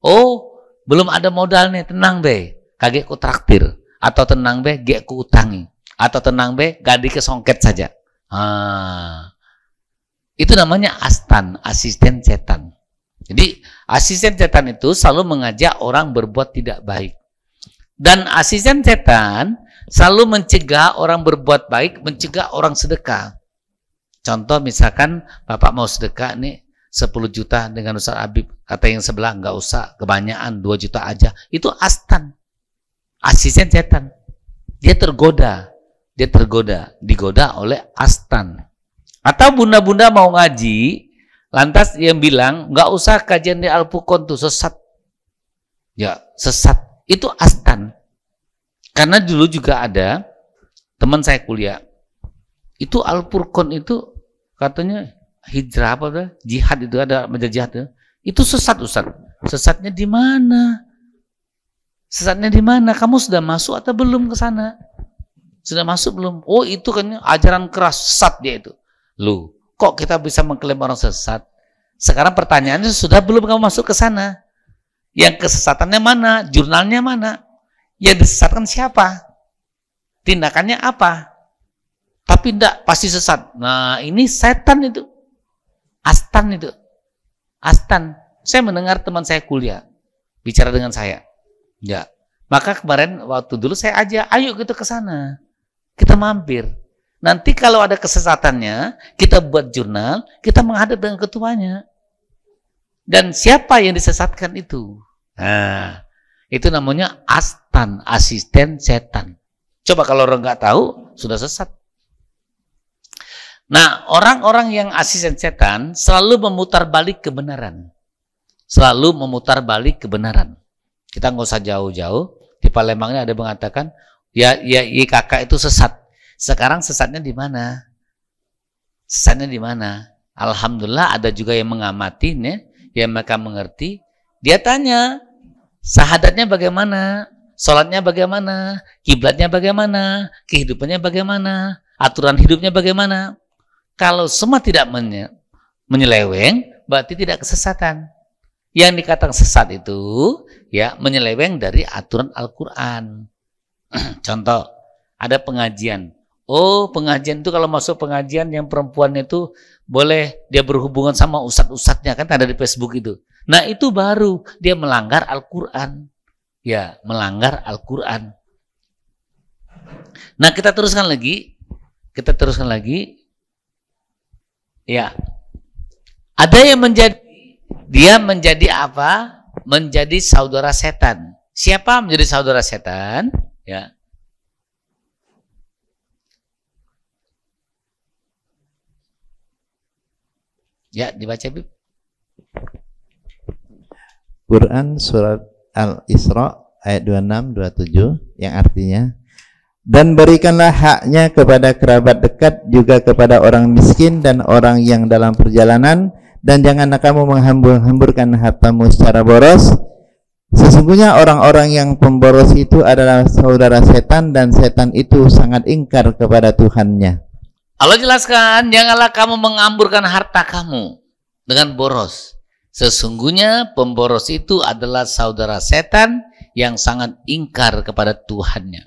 oh belum ada modal nih, tenang be, kagek ku traktir, atau tenang be, gek ku utangi, atau tenang be, gadi kesongket saja. Itu namanya astan, asisten setan. Jadi asisten setan itu selalu mengajak orang berbuat tidak baik, dan asisten setan selalu mencegah orang berbuat baik, mencegah orang sedekah. Contoh misalkan Bapak mau sedekah nih 10 juta dengan Ustaz Habib, kata yang sebelah nggak usah, kebanyakan 2 juta aja. Itu astan, asisten setan. Dia tergoda, digoda oleh astan. Atau bunda-bunda mau ngaji, lantas yang bilang nggak usah kajian di Al-Furqan tuh sesat. Ya, sesat. Itu astan. Karena dulu juga ada teman saya kuliah, itu Al-Furqan itu katanya hijrah apa tuh, jihad itu ada menjadi jihad itu sesat Ustaz. Sesatnya di mana? Sesatnya di mana? Kamu sudah masuk atau belum ke sana? Sudah masuk belum? Oh itu kan ajaran keras, sesat dia itu. Loh, kok kita bisa mengklaim orang sesat? Sekarang pertanyaannya, sudah belum kamu masuk ke sana? Yang kesesatannya mana? Jurnalnya mana? Yang disesatkan siapa? Tindakannya apa? Tapi enggak, pasti sesat. Nah ini setan itu. Astan itu. Astan. Saya mendengar teman saya kuliah bicara dengan saya. Ya. Maka kemarin waktu dulu saya ajak, ayo kita ke sana. Kita mampir. Nanti kalau ada kesesatannya, kita buat jurnal, kita menghadap dengan ketuanya. Dan siapa yang disesatkan itu? Nah, itu namanya astan, asisten setan. Coba kalau orang nggak tahu, sudah sesat. Nah, orang-orang yang asisten setan selalu memutar balik kebenaran. Selalu memutar balik kebenaran. Kita nggak usah jauh-jauh. Di Palembang ini ada yang mengatakan, ya kakak itu sesat. Sekarang sesatnya di mana? Sesatnya di mana? Alhamdulillah ada juga yang mengamati, yang mereka mengerti. Dia tanya, syahadatnya bagaimana? Sholatnya bagaimana? Kiblatnya bagaimana? Kehidupannya bagaimana? Aturan hidupnya bagaimana? Kalau semua tidak menyeleweng, berarti tidak kesesatan. Yang dikatakan sesat itu, ya menyeleweng dari aturan Al-Quran. Contoh, ada pengajian. Oh, pengajian itu kalau masuk pengajian yang perempuan itu boleh dia berhubungan sama ustadz-ustadznya, kan ada di Facebook itu. Nah itu baru dia melanggar Al-Quran. Ya, melanggar Al-Quran. Nah kita teruskan lagi. Ya, ada yang menjadi apa? Menjadi saudara setan. Siapa menjadi saudara setan? Ya. Ya, dibaca Bib. Quran surat Al-Isra ayat 26-27 yang artinya, dan berikanlah haknya kepada kerabat dekat, juga kepada orang miskin dan orang yang dalam perjalanan, dan janganlah kamu menghambur-hamburkan hartamu secara boros. Sesungguhnya orang-orang yang pemboros itu adalah saudara setan, dan setan itu sangat ingkar kepada Tuhannya. Allah jelaskan, janganlah kamu mengamburkan harta kamu dengan boros. Sesungguhnya pemboros itu adalah saudara setan yang sangat ingkar kepada Tuhannya.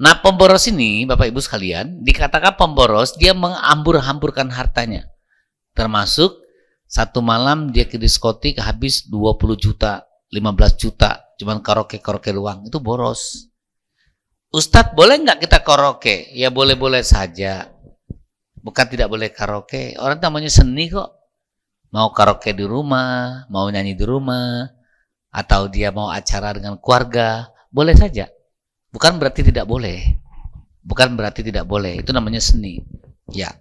Nah, pemboros ini, Bapak Ibu sekalian, dikatakan pemboros, dia mengambur-hamburkan hartanya. Termasuk satu malam dia ke diskotik habis 20 juta, 15 juta, cuman karaoke doang, itu boros. Ustadz, boleh nggak kita karaoke? Ya boleh-boleh saja. Bukan tidak boleh karaoke. Orang namanya seni kok. Mau karaoke di rumah, mau nyanyi di rumah, atau dia mau acara dengan keluarga, boleh saja. Bukan berarti tidak boleh. Bukan berarti tidak boleh. Itu namanya seni. Ya.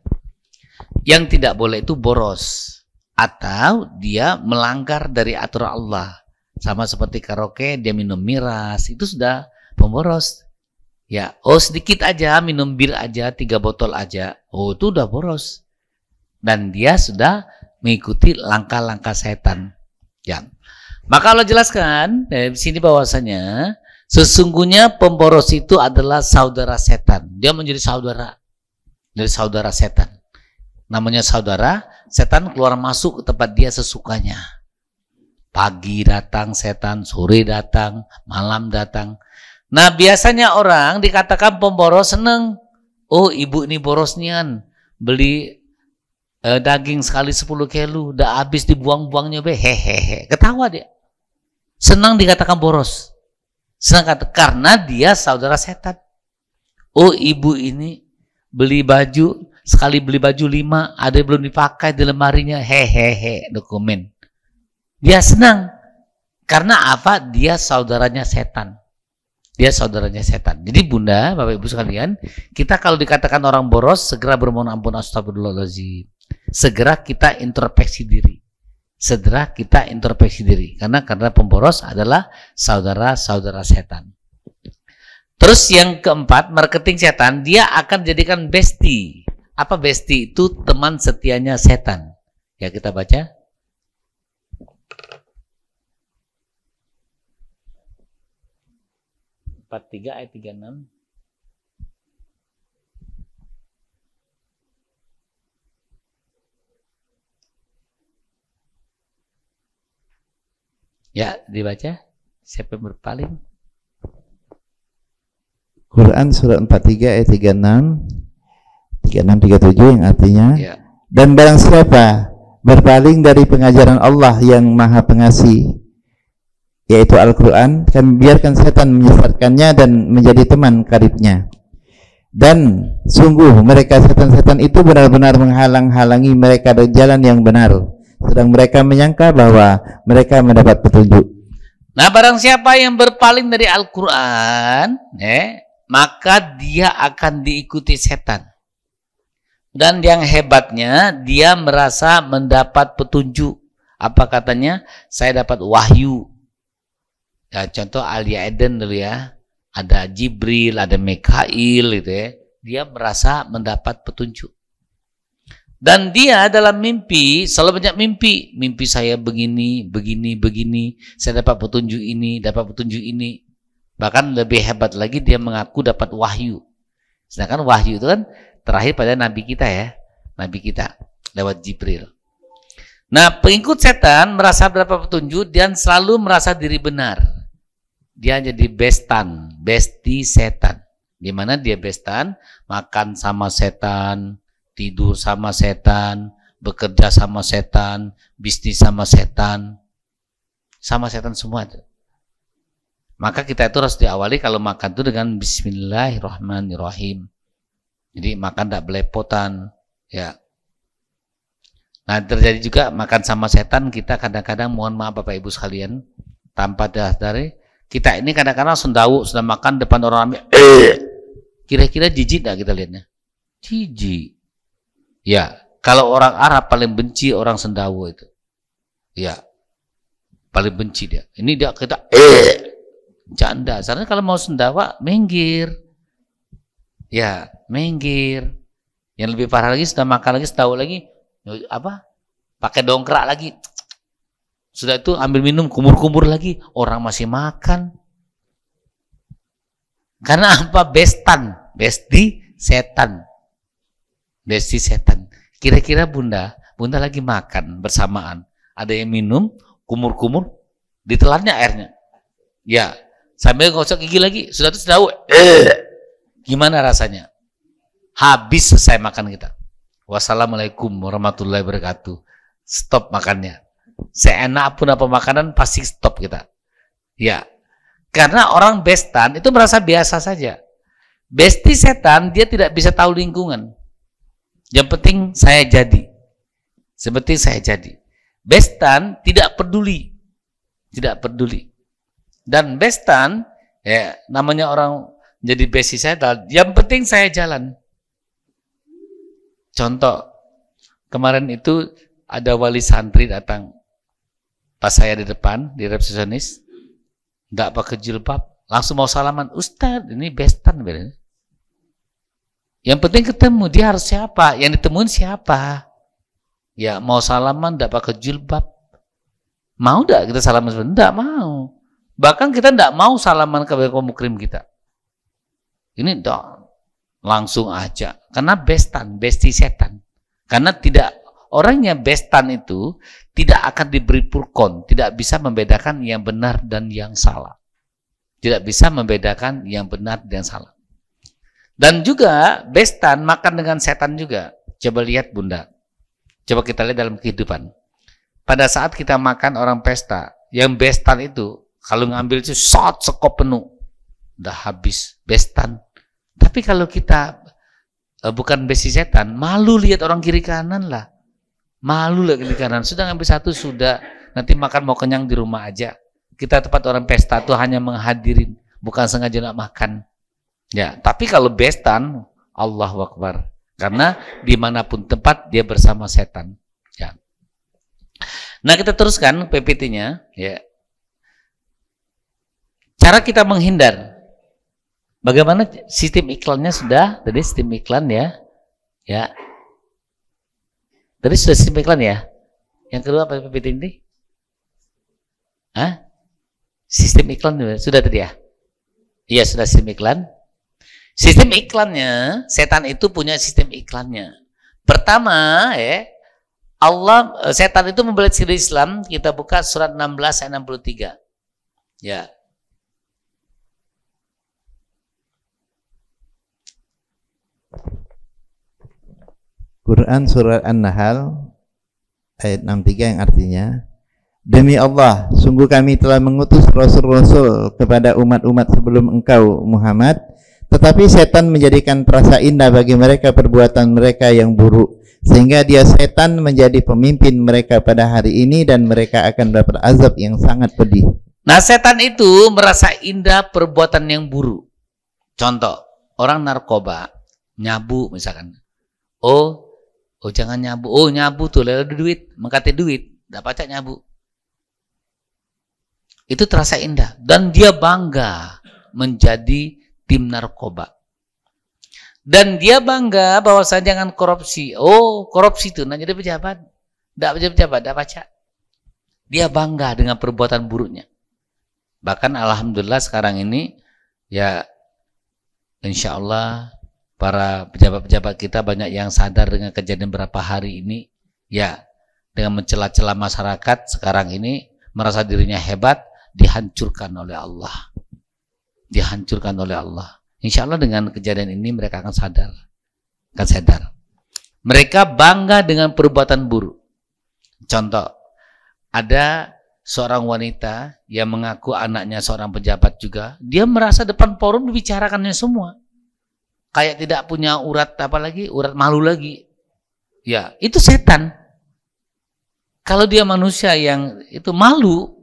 Yang tidak boleh itu boros. atau dia melanggar dari aturan Allah. Sama seperti karaoke, dia minum miras, itu sudah pemboros. Ya, sedikit aja, minum bir aja, 3 botol aja, itu udah boros. Dan dia sudah mengikuti langkah-langkah setan. Ya. Maka Allah jelaskan di sini bahwasanya sesungguhnya pemboros itu adalah saudara setan. Dia menjadi saudara dari saudara setan. Namanya saudara, setan keluar masuk ke tempat dia sesukanya. Pagi datang setan, sore datang, malam datang. Nah, biasanya orang dikatakan pemboros seneng. Oh, ibu ini boros nian. Beli daging sekali 10 kilo, udah habis dibuang-buangnya be. Hehehe. Ketawa dia. Senang dikatakan boros. Senang karena dia saudara setan. Oh, ibu ini beli baju, sekali beli baju 5, ada yang belum dipakai di lemarinya. Hehehe, dokumen. Dia senang. Karena apa? Dia saudaranya setan. Dia saudaranya setan. Jadi bunda, bapak ibu sekalian, kita kalau dikatakan orang boros, segera bermohon ampun, astagfirullahaladzim. Segera kita introspeksi diri. Segera kita introspeksi diri. Karena pemboros adalah saudara-saudara setan. Terus yang keempat, marketing setan, dia akan jadikan bestie. Apa bestie? Itu teman setianya setan. Ya, kita baca. 43 ayat 36. Ya, dibaca. Siapa yang berpaling? Quran surat 43 ayat 36, 37 yang artinya, ya. Dan barang siapa berpaling dari pengajaran Allah yang Maha Pengasih, yaitu Al-Quran, kami biarkan setan menyesatkannya dan menjadi teman karibnya. Dan sungguh mereka setan-setan itu benar-benar menghalang-halangi mereka dari jalan yang benar, sedang mereka menyangka bahwa mereka mendapat petunjuk. Nah, barang siapa yang berpaling dari Al-Quran, maka dia akan diikuti setan. Dan yang hebatnya, dia merasa mendapat petunjuk. Apa katanya? Saya dapat wahyu. Ya, contoh Alia Eden dulu ya, ada Jibril, ada Mikail gitu ya. Dia merasa mendapat petunjuk. Dan dia dalam mimpi selalu banyak mimpi. Mimpi saya begini, begini, begini. Saya dapat petunjuk ini, dapat petunjuk ini. Bahkan lebih hebat lagi dia mengaku dapat wahyu. Sedangkan wahyu itu kan terakhir pada nabi kita ya, nabi kita lewat Jibril. Nah, pengikut setan merasa mendapat petunjuk dan selalu merasa diri benar. Dia jadi bestie setan. Di mana dia bestan, makan sama setan, tidur sama setan, bekerja sama setan, bisnis sama setan semua itu. Maka kita itu harus diawali kalau makan itu dengan Bismillahirrahmanirrahim. Jadi makan tidak belepotan, ya. Nah, terjadi juga makan sama setan, kita kadang-kadang mohon maaf Bapak Ibu sekalian, tanpa dari kita ini kadang-kadang sendawu sudah makan depan orang ramai. Kira-kira jijik enggak kita lihatnya? Jijik. Ya, kalau orang Arab paling benci orang sendawu itu. Ya. Paling benci dia. Ini dia kita janda. Karena kalau mau sendawa minggir. Ya, minggir. Yang lebih parah lagi sudah makan lagi, sendawu lagi apa? Pakai dongkrak lagi. Sudah itu ambil minum, kumur-kumur lagi, orang masih makan. Karena apa? Bestie setan. Bestie setan. Kira-kira bunda lagi makan bersamaan. Ada yang minum, kumur-kumur, ditelannya airnya. Ya, sambil gosok gigi lagi, sudah itu tahu. Gimana rasanya? Habis selesai makan kita. Wassalamualaikum warahmatullahi wabarakatuh. Stop makannya. Seenak pun apa makanan pasti stop kita. Ya, karena orang bestan itu merasa biasa saja. Bestie setan dia tidak bisa tahu lingkungan. Yang penting saya jadi. Seperti saya jadi. Bestan tidak peduli. Tidak peduli. Dan bestan, ya namanya orang jadi bestie setan, yang penting saya jalan. Contoh, kemarin itu ada wali santri datang pas saya di depan, di resepsionis, nggak pakai jilbab, langsung mau salaman. Ustadz, ini bestan bener. Yang penting ketemu, dia harus siapa? Yang ditemuin siapa? Ya, mau salaman nggak pakai jilbab. Mau nggak kita salaman? Nggak mau. Bahkan kita nggak mau salaman ke kaum mukrim kita. Ini dong, langsung aja. Karena bestan, besti setan. Karena tidak, orangnya bestan itu tidak akan diberi furqan, tidak bisa membedakan yang benar dan yang salah. Tidak bisa membedakan yang benar dan salah. Dan juga bestan makan dengan setan juga. Coba lihat Bunda. Coba kita lihat dalam kehidupan. Pada saat kita makan orang pesta, yang bestan itu kalau ngambil itu sekop penuh, udah habis bestan. Tapi kalau kita bukan besi setan, malu lihat orang kiri kanan lah. Malu lihat kiri kanan. Sudah ngambil satu, sudah. Nanti makan mau kenyang di rumah aja. Kita tempat orang pesta tuh hanya menghadirin, bukan sengaja nak makan. Ya, tapi kalau bestan, Allahu Akbar. Karena dimanapun tempat dia bersama setan. Ya. Nah, kita teruskan PPT-nya. Ya. Cara kita menghindar. Bagaimana sistem iklannya sudah? Tadi sistem iklan ya. Ya. Tadi sudah sistem iklan ya. Yang kedua apa PPT ini? Hah? Sistem iklan sudah tadi ya? Iya, sudah sistem iklan. Sistem iklannya, setan itu punya sistem iklannya. Pertama, ya, setan itu membela diri Islam. Kita buka surat 16 ayat 63. Ya. Quran surat An-Nahl ayat 63 yang artinya, demi Allah, sungguh kami telah mengutus rasul-rasul kepada umat-umat sebelum engkau Muhammad, tetapi setan menjadikan terasa indah bagi mereka perbuatan mereka yang buruk, sehingga dia setan menjadi pemimpin mereka pada hari ini dan mereka akan dapat azab yang sangat pedih. Nah, setan itu merasa indah perbuatan yang buruk. Contoh, orang narkoba, nyabu misalkan. Oh jangan nyabu. Oh, nyabu tuh lalu duit, mengkate duit, dapat pacak nyabu. Itu terasa indah dan dia bangga menjadi tim narkoba. Dan dia bangga bahwa saya jangan korupsi. Oh, korupsi itu nah jadi pejabat. Enggak pejabat, enggak pacak. Dia bangga dengan perbuatan buruknya. Bahkan alhamdulillah sekarang ini ya insya Allah para pejabat-pejabat kita banyak yang sadar dengan kejadian beberapa hari ini, ya, dengan mencela-cela masyarakat sekarang ini, merasa dirinya hebat, dihancurkan oleh Allah. Dihancurkan oleh Allah. Insya Allah dengan kejadian ini mereka akan sadar. Mereka bangga dengan perbuatan buruk. Contoh, ada seorang wanita yang mengaku anaknya seorang pejabat juga, dia merasa depan forum dibicarakannya semua. Kayak tidak punya urat urat malu lagi. Ya, itu setan. Kalau dia manusia yang itu malu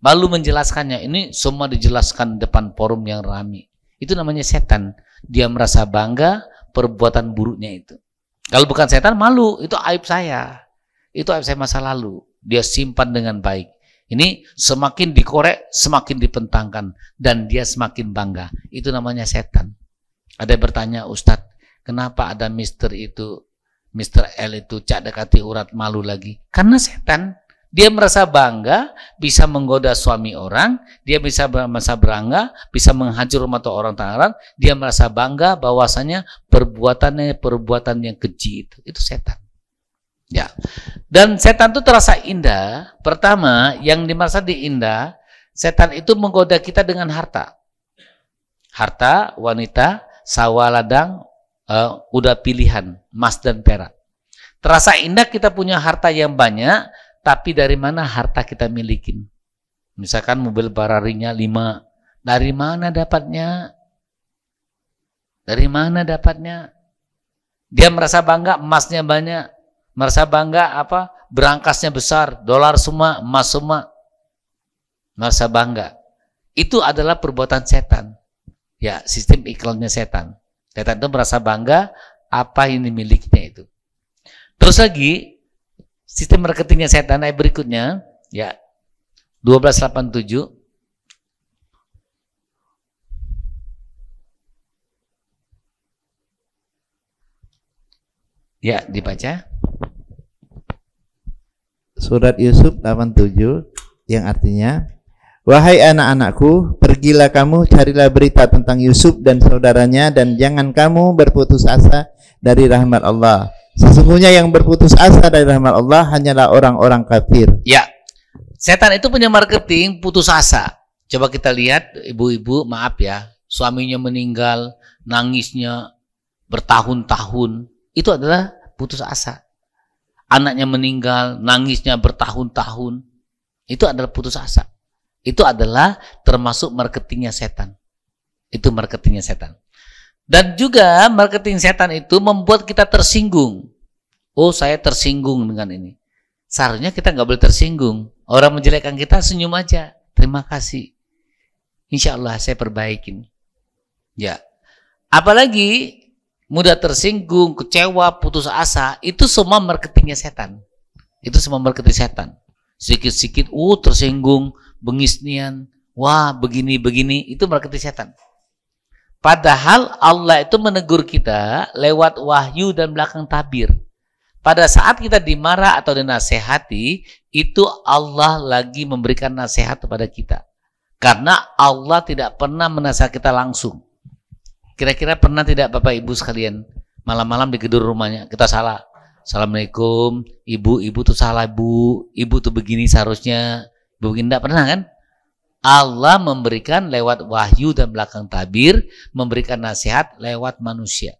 menjelaskannya. Ini semua dijelaskan depan forum yang ramai. Itu namanya setan. Dia merasa bangga perbuatan buruknya itu. Kalau bukan setan, malu. Itu aib saya. Itu aib saya masa lalu. Dia simpan dengan baik. Ini semakin dikorek, semakin dipentangkan. Dan dia semakin bangga. Itu namanya setan. Ada yang bertanya, Ustadz, kenapa ada Mr. L itu cak dekati urat malu lagi? Karena setan. Dia merasa bangga bisa menggoda suami orang, dia bisa merasa bangga bisa menghancur rumah orang tahanan, dia merasa bangga bahwasanya perbuatannya perbuatan yang keji itu setan. Ya. Dan setan itu terasa indah. Pertama, yang dimerasa diindah, setan itu menggoda kita dengan harta. Harta, wanita, sawah ladang, udah pilihan, emas dan perak. Terasa indah kita punya harta yang banyak, tapi dari mana harta kita milikin? Misalkan mobil Ferrari-nya 5, dari mana dapatnya? Dari mana dapatnya? Dia merasa bangga emasnya banyak, merasa bangga berangkasnya besar, dolar semua, emas semua, merasa bangga. Itu adalah perbuatan setan. Ya, sistem iklannya setan. Setan itu merasa bangga apa yang dimilikinya itu. Terus lagi, sistem marketingnya setan ayat berikutnya, ya. 1287. Ya, dibaca. Surat Yusuf 87 yang artinya, wahai anak-anakku, pergilah kamu carilah berita tentang Yusuf dan saudaranya dan jangan kamu berputus asa dari rahmat Allah. Sesungguhnya yang berputus asa dari rahmat Allah hanyalah orang-orang kafir. Ya, setan itu punya marketing putus asa. Coba kita lihat ibu-ibu, maaf ya, suaminya meninggal, nangisnya bertahun-tahun, itu adalah putus asa. Anaknya meninggal, nangisnya bertahun-tahun, itu adalah putus asa. Itu adalah termasuk marketingnya setan. Itu marketingnya setan. Dan juga marketing setan itu membuat kita tersinggung. Oh, saya tersinggung dengan ini. Seharusnya kita nggak boleh tersinggung. Orang menjelekkan kita, senyum aja. Terima kasih. Insya Allah saya perbaikin. Ya. Apalagi mudah tersinggung, kecewa, putus asa, itu semua marketingnya setan. Itu semua marketing setan. Sedikit-sedikit, tersinggung, bengisnian, wah begini-begini, itu marketing setan. Padahal Allah itu menegur kita lewat wahyu dan belakang tabir. Pada saat kita dimarah atau dinasehati, itu Allah lagi memberikan nasihat kepada kita. Karena Allah tidak pernah menasihati kita langsung. Kira-kira pernah tidak Bapak Ibu sekalian malam-malam digedor rumahnya, kita salah. Assalamualaikum, ibu tuh salah ibu tuh begini seharusnya, ibu begini, tidak pernah kan? Allah memberikan lewat wahyu dan belakang tabir, memberikan nasihat lewat manusia.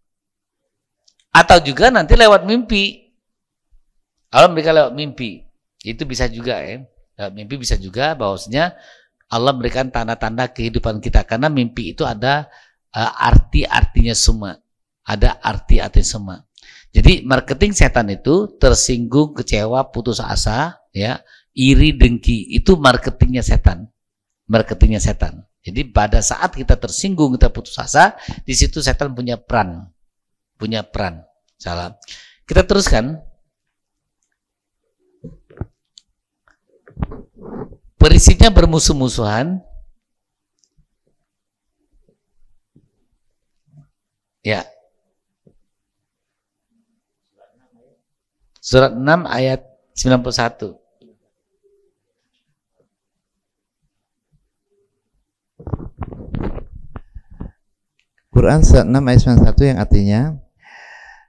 Atau juga nanti lewat mimpi. Allah memberikan lewat mimpi. Itu bisa juga ya. Lewat mimpi bisa juga bahwasanya Allah memberikan tanda-tanda kehidupan kita. Karena mimpi itu ada arti-artinya semua. Ada arti-artinya semua. Jadi marketing setan itu tersinggung, kecewa, putus asa, ya, iri, dengki. Itu marketingnya setan. Marketingnya setan. Jadi pada saat kita tersinggung, kita putus asa, di situ setan punya peran. Punya peran. Salah. Kita teruskan. Peristinya bermusuh-musuhan. Ya. Surat 6 ayat 91. Quran surat 6 ayat 91 yang artinya,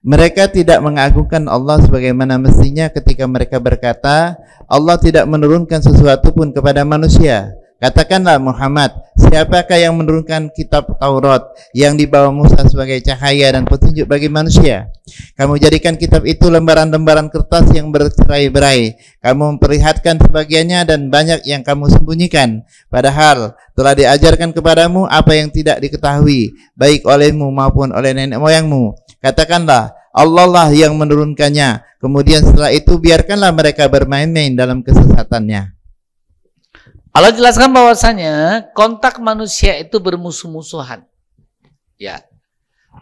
mereka tidak mengagungkan Allah sebagaimana mestinya ketika mereka berkata, Allah tidak menurunkan sesuatu pun kepada manusia. Katakanlah Muhammad, siapakah yang menurunkan kitab Taurat yang dibawa Musa sebagai cahaya dan petunjuk bagi manusia? Kamu jadikan kitab itu lembaran-lembaran kertas yang bercerai-berai. Kamu memperlihatkan sebagiannya dan banyak yang kamu sembunyikan. Padahal telah diajarkan kepadamu apa yang tidak diketahui, baik olehmu maupun oleh nenek moyangmu. Katakanlah, Allah lah yang menurunkannya. Kemudian setelah itu biarkanlah mereka bermain-main dalam kesesatannya. Allah jelaskan bahwasanya kontak manusia itu bermusuh-musuhan. Ya.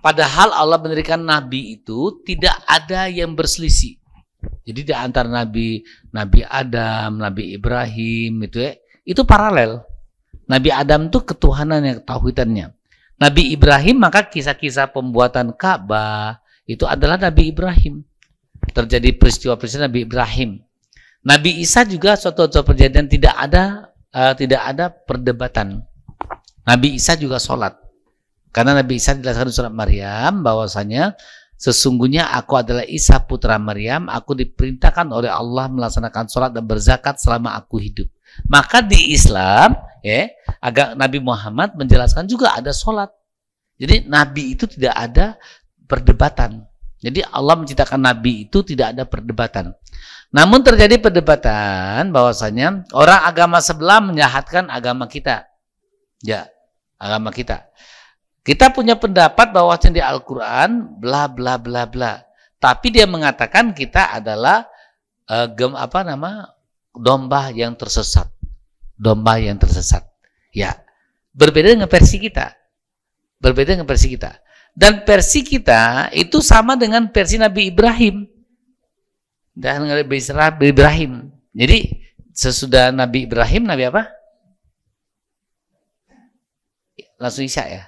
Padahal Allah mendirikan nabi itu tidak ada yang berselisih. Jadi di antara Nabi Adam, Nabi Ibrahim itu paralel. Nabi Adam itu ketuhanannya, ketauhidannya. Nabi Ibrahim maka kisah-kisah pembuatan Ka'bah itu adalah Nabi Ibrahim. Terjadi peristiwa-peristiwa Nabi Ibrahim. Nabi Isa juga suatu perjanjian tidak ada perdebatan. Nabi Isa juga sholat. Karena Nabi Isa dijelaskan di surat Maryam bahwasanya sesungguhnya aku adalah Isa putra Maryam, aku diperintahkan oleh Allah melaksanakan sholat dan berzakat selama aku hidup. Maka di Islam, agak Nabi Muhammad menjelaskan juga ada sholat. Jadi Nabi itu tidak ada perdebatan. Jadi Allah menciptakan Nabi itu tidak ada perdebatan. Namun terjadi perdebatan bahwasanya orang agama sebelah menjahatkan agama kita. Ya, agama kita. Kita punya pendapat bahwasanya di Al-Quran bla bla bla bla. Tapi dia mengatakan kita adalah domba yang tersesat. Domba yang tersesat. Ya. Berbeda dengan versi kita. Berbeda dengan versi kita. Dan versi kita itu sama dengan versi Nabi Ibrahim. Dan Nabi Ibrahim. Jadi sesudah Nabi Ibrahim, Nabi apa? Langsung Isa ya.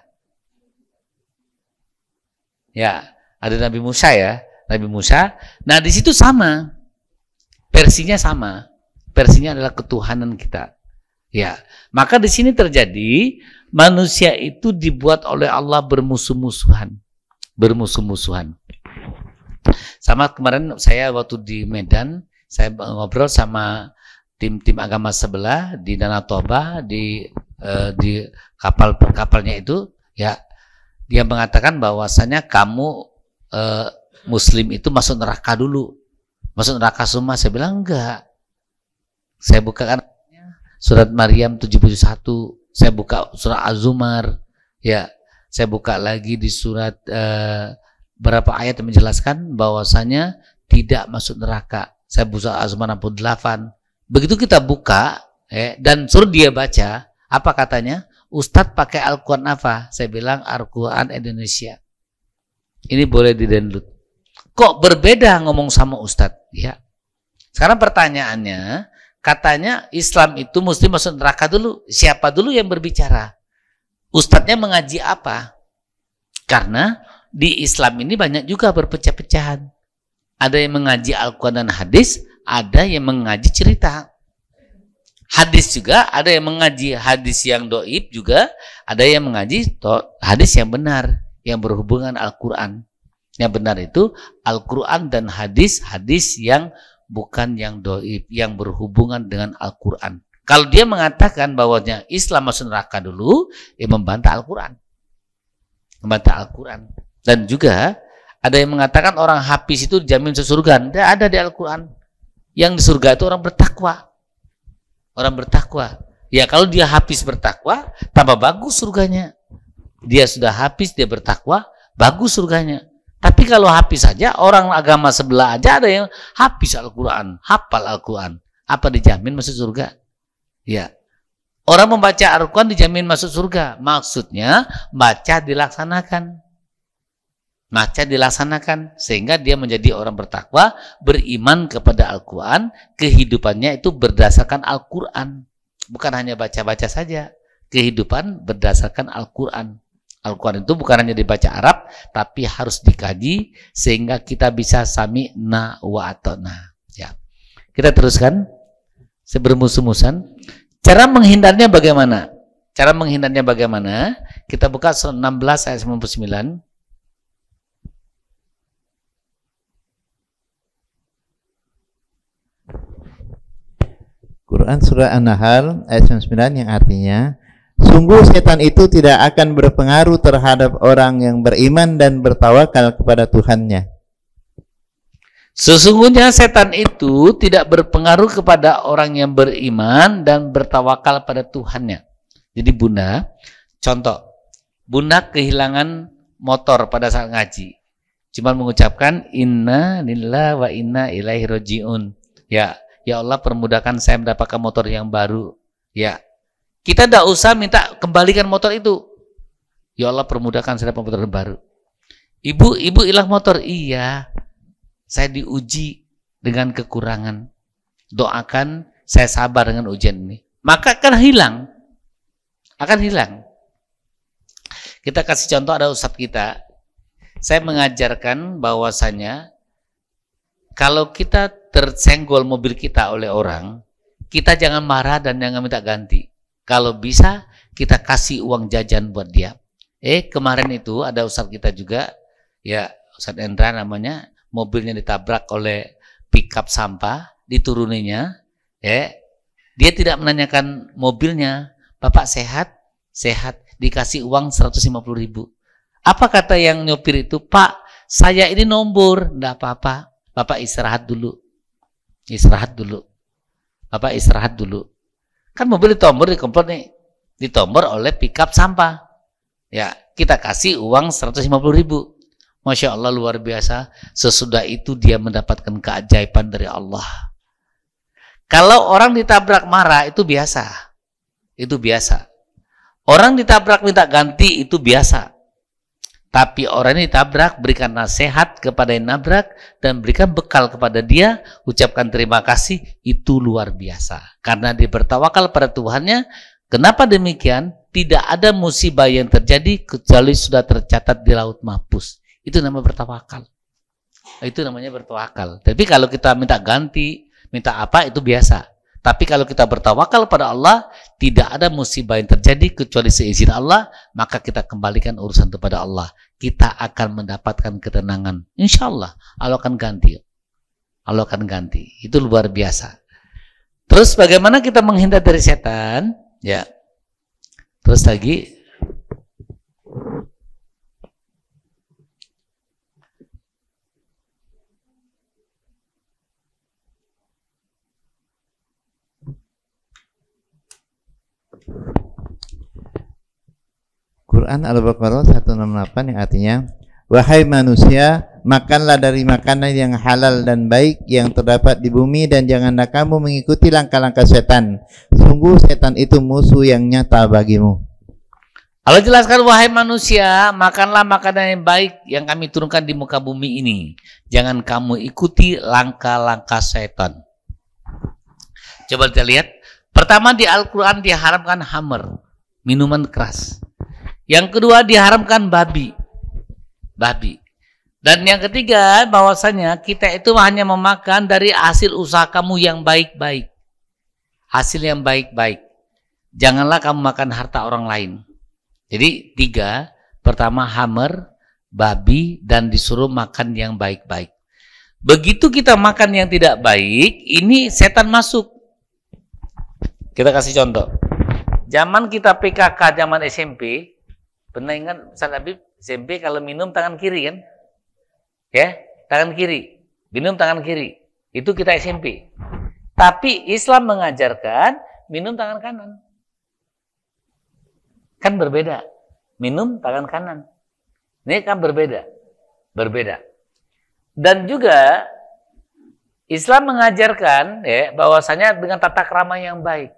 Ya, ada Nabi Musa ya, Nabi Musa. Nah, di situ sama. Versinya sama. Versinya adalah ketuhanan kita. Ya, maka di sini terjadi manusia itu dibuat oleh Allah bermusuh-musuhan. Bermusuh-musuhan. Sama kemarin saya waktu di Medan, saya ngobrol sama tim-tim agama sebelah di Danau Toba, di kapalnya itu, ya, dia mengatakan bahwasanya kamu Muslim itu masuk neraka dulu, masuk neraka semua. Saya bilang enggak. Saya bukakan surat Maryam 771, saya buka surat Az-Zumar, ya, saya buka lagi di surat berapa ayat yang menjelaskan bahwasanya tidak masuk neraka. Saya buka Az-Zumar 68. Begitu kita buka dan suruh dia baca, apa katanya? Ustadz pakai Al-Quran apa? Saya bilang Al-Quran Indonesia. Ini boleh di-download. Kok berbeda ngomong sama Ustadz? Ya. Sekarang pertanyaannya, katanya Islam itu mesti masuk neraka dulu. Siapa dulu yang berbicara? Ustadznya mengaji apa? Karena di Islam ini banyak juga berpecah-pecahan. Ada yang mengaji Al-Quran dan hadis, ada yang mengaji cerita. Hadis juga, ada yang mengaji hadis yang doib juga, ada yang mengaji hadis yang benar, yang berhubungan Al-Quran. Yang benar itu Al-Quran dan hadis-hadis yang bukan yang doib, yang berhubungan dengan Al-Quran. Kalau dia mengatakan bahwanya Islam masuk neraka dulu, membantah Al-Quran. Membantah Al-Quran. Dan juga ada yang mengatakan orang hafiz itu dijamin masuk surga. Tidak ada di Al-Quran. Yang di surga itu orang bertakwa. Orang bertakwa. Ya, kalau dia hafiz bertakwa, tambah bagus surganya. Dia sudah hafiz, dia bertakwa, bagus surganya. Tapi kalau hafiz saja, orang agama sebelah aja ada yang hafiz Al-Quran, hafal Al-Quran. Apa dijamin masuk surga? Ya. Orang membaca Al-Quran dijamin masuk surga. Maksudnya, baca dilaksanakan. Baca dilaksanakan sehingga dia menjadi orang bertakwa, beriman kepada Al-Quran, kehidupannya itu berdasarkan Al-Quran, bukan hanya baca-baca saja. Kehidupan berdasarkan Al-Quran. Al-Quran itu bukan hanya dibaca Arab, tapi harus dikaji sehingga kita bisa sami'na wa ata'na. Ya. Kita teruskan. Bermusuh-musuhan. Cara menghindarnya bagaimana? Cara menghindarnya bagaimana? Kita buka surat 16 ayat 99. Quran surah An-Nahl ayat 99 yang artinya, sungguh setan itu tidak akan berpengaruh terhadap orang yang beriman dan bertawakal kepada Tuhannya. Sesungguhnya setan itu tidak berpengaruh kepada orang yang beriman dan bertawakal pada Tuhannya. Jadi Bunda, contoh, Bunda kehilangan motor pada saat ngaji. Cuma mengucapkan inna lillahi wa inna ilaihi rajiun. Ya Allah, permudahkan saya mendapatkan motor yang baru. Ya, kita tidak usah minta kembalikan motor itu. Ya Allah, permudahkan saya dapat motor yang baru. Ibu hilang motor. Iya, saya diuji dengan kekurangan. Doakan saya sabar dengan ujian ini. Maka akan hilang. Akan hilang. Kita kasih contoh, ada ustadz kita. Saya mengajarkan bahwasanya kalau kita tersenggol mobil kita oleh orang, kita jangan marah dan jangan minta ganti. Kalau bisa, kita kasih uang jajan buat dia. Kemarin itu ada ustadz kita juga, ya Ustadz Endra namanya, mobilnya ditabrak oleh pickup sampah, dituruninya, dia tidak menanyakan mobilnya, Bapak sehat? Sehat, dikasih uang 150.000. Apa kata yang nyopir itu? Pak, saya ini nombor, enggak apa-apa, Bapak istirahat dulu. Istirahat dulu. Bapak istirahat dulu. Kan mobil ditombor, dikomplot nih. Ditombor oleh pickup sampah. Ya, kita kasih uang 150.000. Masya Allah, luar biasa. Sesudah itu dia mendapatkan keajaiban dari Allah. Kalau orang ditabrak marah, itu biasa. Itu biasa. Orang ditabrak minta ganti, itu biasa. Tapi orang ini ditabrak, berikan nasihat kepada yang nabrak, dan berikan bekal kepada dia, ucapkan terima kasih, itu luar biasa. Karena dia bertawakal pada Tuhannya. Kenapa demikian? Tidak ada musibah yang terjadi, kecuali sudah tercatat di laut mahfuz. Itu namanya bertawakal. Itu namanya bertawakal. Tapi kalau kita minta ganti, minta apa, itu biasa. Tapi kalau kita bertawakal pada Allah, tidak ada musibah yang terjadi kecuali seizin Allah, maka kita kembalikan urusan kepada Allah. Kita akan mendapatkan ketenangan. Insya Allah, Allah akan ganti. Allah akan ganti. Itu luar biasa. Terus bagaimana kita menghindar dari setan? Ya. Terus lagi. Quran Al-Baqarah 168 yang artinya, wahai manusia, makanlah dari makanan yang halal dan baik yang terdapat di bumi, dan janganlah kamu mengikuti langkah-langkah setan. Sungguh setan itu musuh yang nyata bagimu. Allah jelaskan, wahai manusia, makanlah makanan yang baik yang kami turunkan di muka bumi ini. Jangan kamu ikuti langkah-langkah setan. Coba kita lihat. Pertama, di Al-Quran diharamkan khamr, minuman keras. Yang kedua diharamkan babi. Dan yang ketiga bahwasanya kita itu hanya memakan dari hasil usaha kamu yang baik-baik. Hasil yang baik-baik. Janganlah kamu makan harta orang lain. Jadi 3, pertama khamr, babi, dan disuruh makan yang baik-baik. Begitu kita makan yang tidak baik, ini setan masuk. Kita kasih contoh. Zaman kita PKK, zaman SMP, pernah ingat Ustaz Habib, SMP kalau minum tangan kiri kan? Ya, tangan kiri. Minum tangan kiri. Itu kita SMP. Tapi Islam mengajarkan minum tangan kanan. Kan berbeda. Minum tangan kanan. Ini kan berbeda. Berbeda. Dan juga Islam mengajarkan ya bahwasanya dengan tata krama yang baik.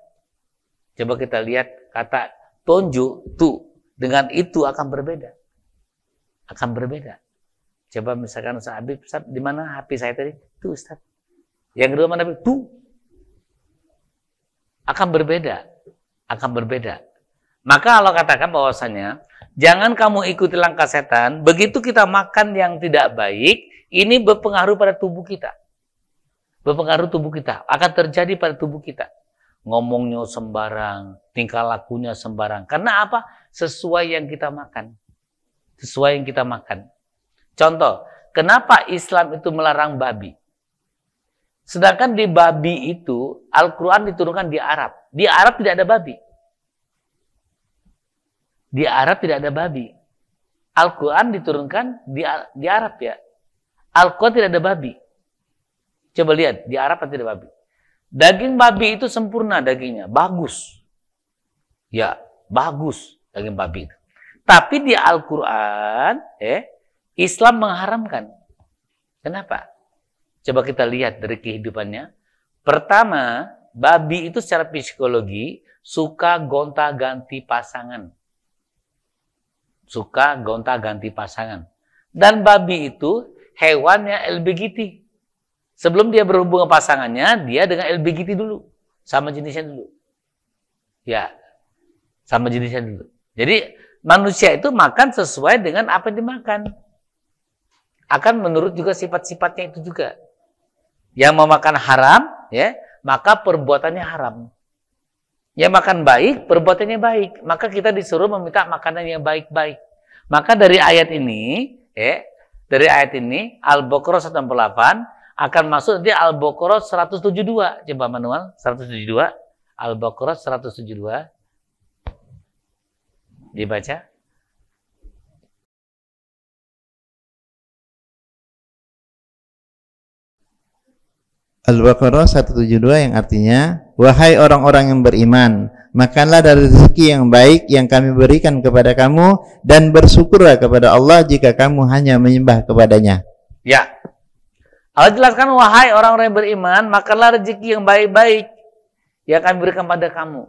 Coba kita lihat kata tonju tu. Dengan itu akan berbeda. Akan berbeda. Coba misalkan Ustaz Habib, Ustaz, di mana HP saya tadi? Tuh Ustaz. Yang kedua mana? Tuh. Akan berbeda. Akan berbeda. Maka Allah katakan bahwasanya, jangan kamu ikuti langkah setan. Begitu kita makan yang tidak baik, ini berpengaruh pada tubuh kita. Berpengaruh tubuh kita. Akan terjadi pada tubuh kita. Ngomongnya sembarang, tingkah lakunya sembarang. Karena apa? Sesuai yang kita makan. Sesuai yang kita makan. Contoh, kenapa Islam itu melarang babi? Sedangkan di babi itu, Al-Quran diturunkan di Arab. Di Arab tidak ada babi. Di Arab tidak ada babi. Al-Quran diturunkan di Arab ya. Al-Quran tidak ada babi. Coba lihat, di Arab tidak ada babi. Daging babi itu sempurna dagingnya, bagus. Ya, bagus daging babi itu. Tapi di Al-Quran, Islam mengharamkan. Kenapa? Coba kita lihat dari kehidupannya. Pertama, babi itu secara psikologi suka gonta-ganti pasangan. Suka gonta-ganti pasangan. Dan babi itu hewannya LGBT. Sebelum dia berhubungan pasangannya, dia dengan LGBT dulu. Sama jenisnya dulu. Ya, sama jenisnya dulu. Jadi, manusia itu makan sesuai dengan apa yang dimakan. Akan menurut juga sifat-sifatnya itu juga. Yang memakan haram, ya, maka perbuatannya haram. Yang makan baik, perbuatannya baik. Maka kita disuruh meminta makanan yang baik-baik. Maka dari ayat ini, Al-Baqarah 168, akan masuk di Al-Baqarah 172. Coba manual 172. Al-Baqarah 172. Dibaca. Al-Baqarah 172 yang artinya, wahai orang-orang yang beriman, makanlah dari rezeki yang baik yang kami berikan kepada kamu, dan bersyukurlah kepada Allah jika kamu hanya menyembah kepadanya. Ya. Allah jelaskan, wahai orang-orang yang beriman, makanlah rezeki yang baik-baik yang kami berikan pada kamu.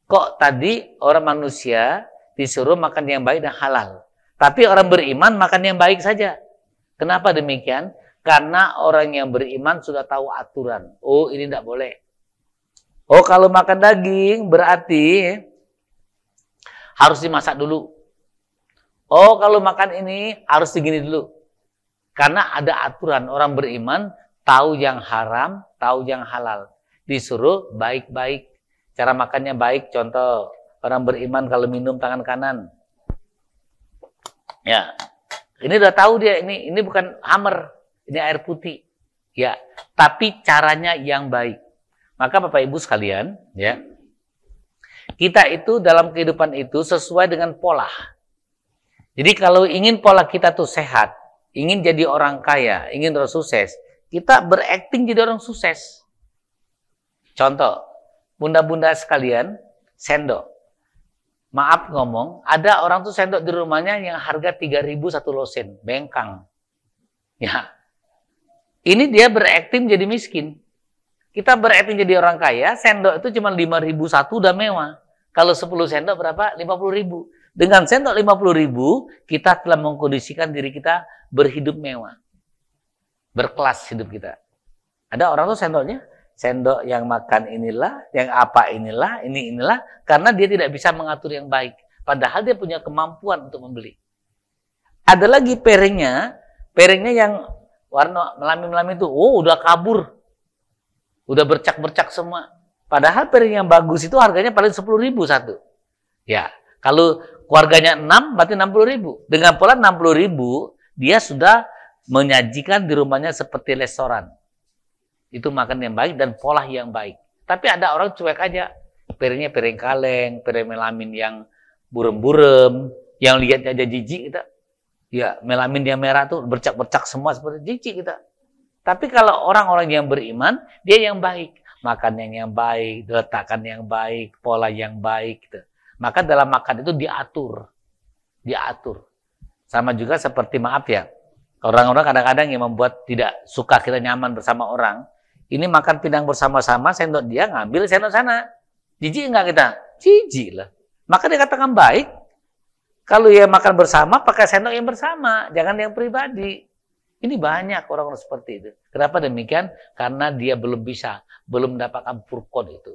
Kok tadi orang manusia disuruh makan yang baik dan halal. Tapi orang beriman makan yang baik saja. Kenapa demikian? Karena orang yang beriman sudah tahu aturan. Oh, ini tidak boleh. Oh, kalau makan daging berarti harus dimasak dulu. Oh, kalau makan ini harus digini dulu. Karena ada aturan. Orang beriman tahu yang haram, tahu yang halal. Disuruh baik-baik. Cara makannya baik. Contoh, orang beriman kalau minum tangan kanan. Ya, ini udah tahu dia. Ini bukan hammer. Ini air putih. Ya, tapi caranya yang baik. Maka Bapak Ibu sekalian, ya, kita itu dalam kehidupan itu sesuai dengan pola. Jadi kalau ingin pola kita tuh sehat, ingin jadi orang kaya, ingin sukses, kita berakting jadi orang sukses. Contoh, bunda-bunda sekalian, sendok. Maaf ngomong, ada orang tuh sendok di rumahnya yang harga 3.000 satu losen, bengkang. Ya, ini dia berakting jadi miskin. Kita berakting jadi orang kaya, sendok itu cuma 5.000 satu udah mewah. Kalau 10 sendok berapa? 50.000. Dengan sendok 50.000, kita telah mengkondisikan diri kita berhidup mewah. Berkelas hidup kita. Ada orang tuh sendoknya, sendok yang makan inilah, yang apa inilah, inilah, karena dia tidak bisa mengatur yang baik. Padahal dia punya kemampuan untuk membeli. Ada lagi piringnya yang warna melami-melami itu, oh udah kabur. Udah bercak-bercak semua. Padahal piring yang bagus itu harganya paling 10.000 satu. Ya, kalau keluarganya 6 berarti 60.000. Dengan pola 60.000, dia sudah menyajikan di rumahnya seperti restoran. Itu makan yang baik dan pola yang baik. Tapi ada orang cuek aja. Piringnya piring kaleng, piring melamin yang burem-burem, yang lihatnya aja jijik kita. Ya, melamin yang merah tuh bercak-bercak semua seperti jijik kita. Tapi kalau orang-orang yang beriman, dia yang baik. Makan yang baik, letakkan yang baik, pola yang baik. Gitu. Maka dalam makan itu diatur. Diatur. Sama juga seperti, maaf ya, orang-orang kadang-kadang yang membuat tidak suka kita nyaman bersama orang, ini makan pindang bersama-sama, sendok dia ngambil sendok sana. Jijik enggak kita? Jijik lah. Maka dia katakan baik. Kalau ya makan bersama, pakai sendok yang bersama. Jangan yang pribadi. Ini banyak orang-orang seperti itu. Kenapa demikian? Karena dia belum bisa, belum mendapatkan furqan itu.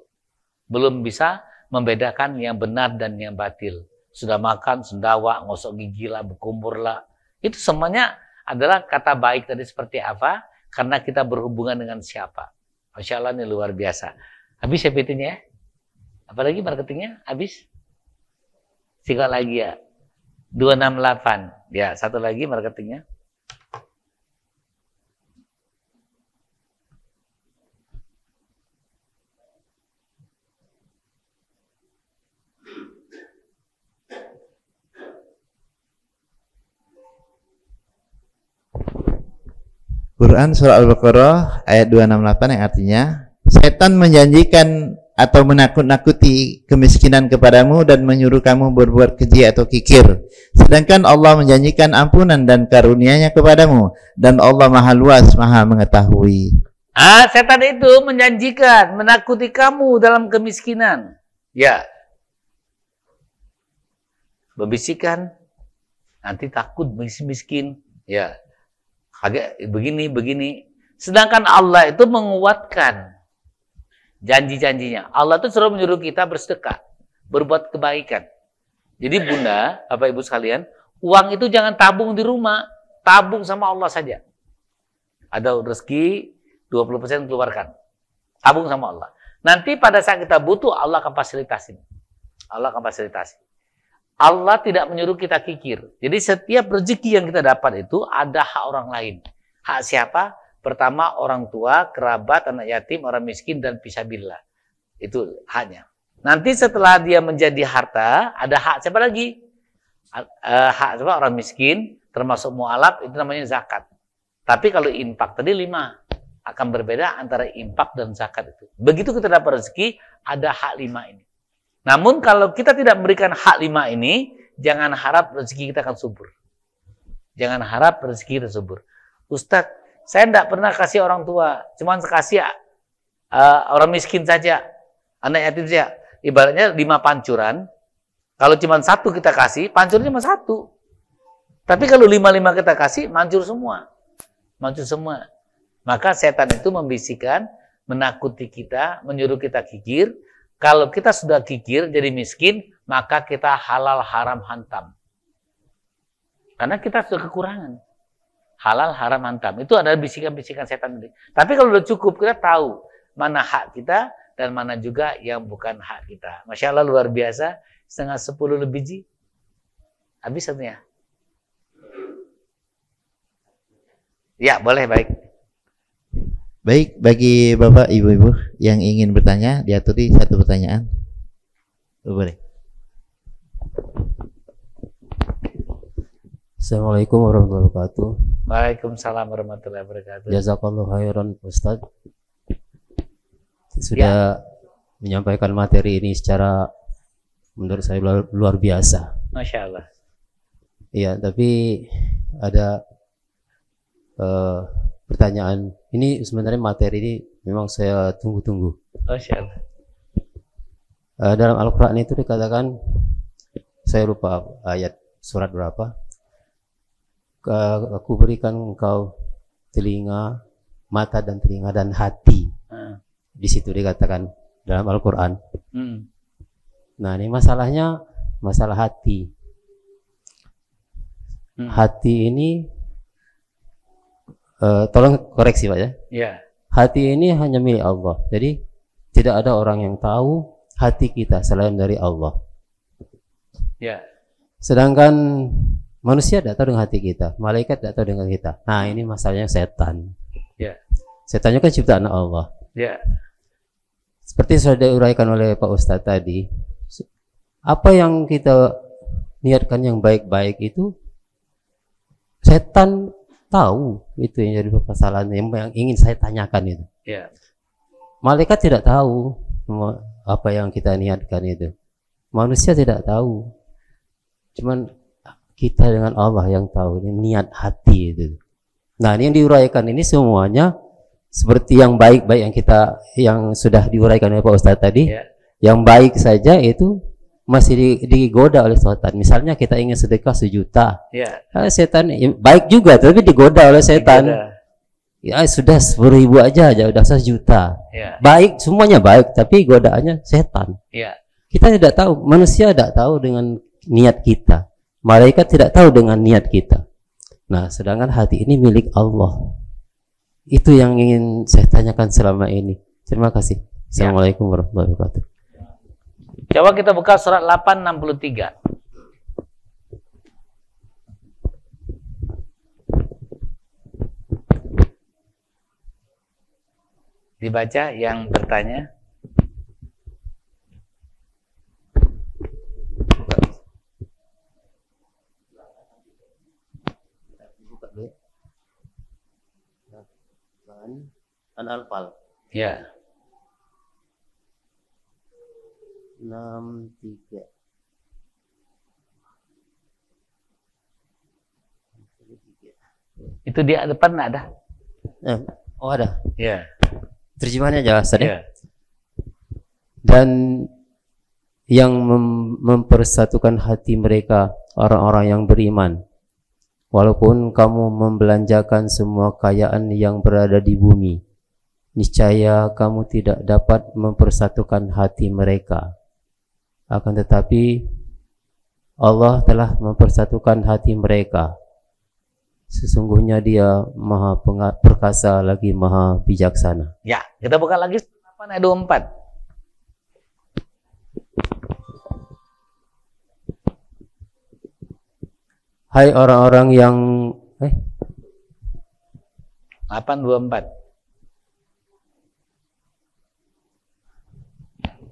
Belum bisa membedakan yang benar dan yang batil. Sudah makan, sendawa, ngosok gigi lah, berkumur lah. Itu semuanya adalah kata baik tadi seperti apa? Karena kita berhubungan dengan siapa. Masya Allah ini luar biasa. Habis ya PT-nya ya? Apalagi marketingnya? Habis? Singkat lagi ya. 268. Ya, satu lagi marketingnya. Quran surah Al-Baqarah ayat 268 yang artinya setan menjanjikan atau menakut-nakuti kemiskinan kepadamu dan menyuruh kamu berbuat keji atau kikir, sedangkan Allah menjanjikan ampunan dan karunia-Nya kepadamu dan Allah Maha Luas, Maha Mengetahui. Setan itu menjanjikan menakuti kamu dalam kemiskinan. Ya. Berbisikkan nanti takut miskin. Ya. Agak begini. Sedangkan Allah itu menguatkan janji-janjinya. Allah itu selalu menyuruh kita bersedekah, berbuat kebaikan. Jadi Bunda, Bapak Ibu sekalian, uang itu jangan tabung di rumah, tabung sama Allah saja. Ada rezeki 20% keluarkan. Tabung sama Allah. Nanti pada saat kita butuh, Allah akan fasilitasin. Allah akan fasilitasi. Allah tidak menyuruh kita kikir. Jadi setiap rezeki yang kita dapat itu ada hak orang lain. Hak siapa? Pertama orang tua, kerabat, anak yatim, orang miskin, dan fisabilillah. Itu haknya. Nanti setelah dia menjadi harta, ada hak siapa lagi? Hak siapa? Orang miskin, termasuk mu'alaf, itu namanya zakat. Tapi kalau infak tadi 5. Akan berbeda antara infak dan zakat itu. Begitu kita dapat rezeki, ada hak 5 ini. Namun kalau kita tidak memberikan hak 5 ini, jangan harap rezeki kita akan subur. Jangan harap rezeki kita subur. Ustadz, saya tidak pernah kasih orang tua, cuma kasih orang miskin saja, anak yatim saja. Ibaratnya 5 pancuran, kalau cuma 1 kita kasih, pancurnya cuma 1. Tapi kalau 5-5 kita kasih, mancur semua. Mancur semua. Maka setan itu membisikkan, menakuti kita, menyuruh kita kikir. Kalau kita sudah kikir, jadi miskin, maka kita halal haram hantam. Karena kita sudah kekurangan. Halal haram hantam. Itu adalah bisikan-bisikan setan. Tapi kalau sudah cukup, kita tahu mana hak kita dan mana juga yang bukan hak kita. Masya Allah, luar biasa. 9:30 lebih ji. Habis satunya. Ya, boleh, baik. Baik, bagi Bapak, Ibu-ibu yang ingin bertanya, diaturi satu pertanyaan. Boleh. Assalamualaikum warahmatullahi wabarakatuh. Waalaikumsalam warahmatullahi wabarakatuh. Jazakallahu khairan Ustaz. Sudah menyampaikan materi ini secara menurut saya luar biasa. Masya Allah. Iya, tapi ada pertanyaan. Ini sebenarnya materi ini memang saya tunggu-tunggu. Masya Allah. Dalam Al-Quran itu dikatakan, saya lupa ayat surat berapa. Aku berikan engkau telinga, mata dan telinga dan hati. Di situ dikatakan dalam Al-Quran. Nah, ini masalahnya masalah hati. Hati ini, tolong koreksi Pak ya. Ya. Hati ini hanya milik Allah. Jadi tidak ada orang yang tahu hati kita selain dari Allah. Ya. Sedangkan manusia tidak tahu dengan hati kita, malaikat tidak tahu dengan kita. Nah, ini masalahnya setan. Ya. Setannya kan ciptaan Allah. Ya. Seperti sudah diuraikan oleh Pak Ustadz tadi, apa yang kita niatkan yang baik-baik itu, setan tahu itu yang jadi permasalahan yang ingin saya tanyakan itu. Ya. Malaikat tidak tahu apa yang kita niatkan itu. Manusia tidak tahu. Cuman kita dengan Allah yang tahu ini niat hati itu. Nah, ini yang diuraikan ini semuanya seperti yang baik-baik yang sudah diuraikan oleh Pak Ustadz tadi. Ya. Yang baik saja itu masih digoda oleh setan. Misalnya kita ingin sedekah 1 juta. Ya. Setan baik juga tapi digoda oleh setan. Digoda. Ya sudah 10.000 aja udah 1 juta. Ya. Baik, semuanya baik tapi godaannya setan. Ya. Kita tidak tahu, manusia tidak tahu dengan niat kita. Malaikat tidak tahu dengan niat kita. Nah, sedangkan hati ini milik Allah. Itu yang ingin saya tanyakan selama ini. Terima kasih. Assalamualaikum warahmatullahi wabarakatuh. Coba kita buka surat 863. Dibaca yang bertanya. An-Anfal. Ya. 63. Itu di depan ada. Oh ada. Ya. Terjemahannya jelas tadi. Ya. Dan yang mempersatukan hati mereka orang-orang yang beriman. Walaupun kamu membelanjakan semua kekayaan yang berada di bumi, niscaya kamu tidak dapat mempersatukan hati mereka. Akan tetapi Allah telah mempersatukan hati mereka. Sesungguhnya Dia Maha Perkasa lagi Maha Bijaksana. Ya, kita buka lagi 8 ayat 24. Hai orang-orang yang 8:24.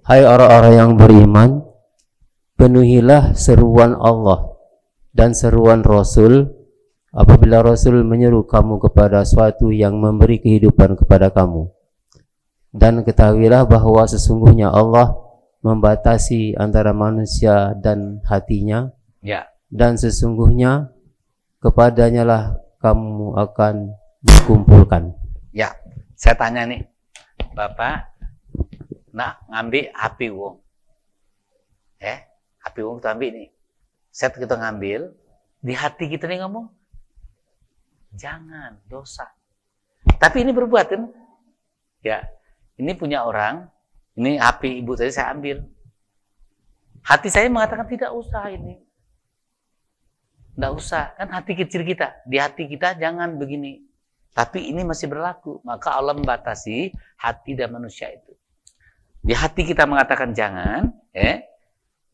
Hai orang-orang yang beriman, penuhilah seruan Allah dan seruan Rasul apabila Rasul menyeru kamu kepada suatu yang memberi kehidupan kepada kamu. Dan ketahuilah bahwa sesungguhnya Allah membatasi antara manusia dan hatinya. Ya. Dan sesungguhnya kepadanya lah kamu akan dikumpulkan. Ya, saya tanya nih, Bapak, nak ngambil api wong, HP wong kita ambil nih, set kita ngambil, Di hati kita nih ngomong, jangan, dosa. Tapi ini berbuat kan? Ya, ini punya orang, ini HP ibu tadi saya ambil. Hati saya mengatakan tidak usah ini. Tidak usah, kan hati kecil kita. Di hati kita jangan begini. Tapi ini masih berlaku. Maka Allah membatasi hati dan manusia itu. Di hati kita mengatakan jangan,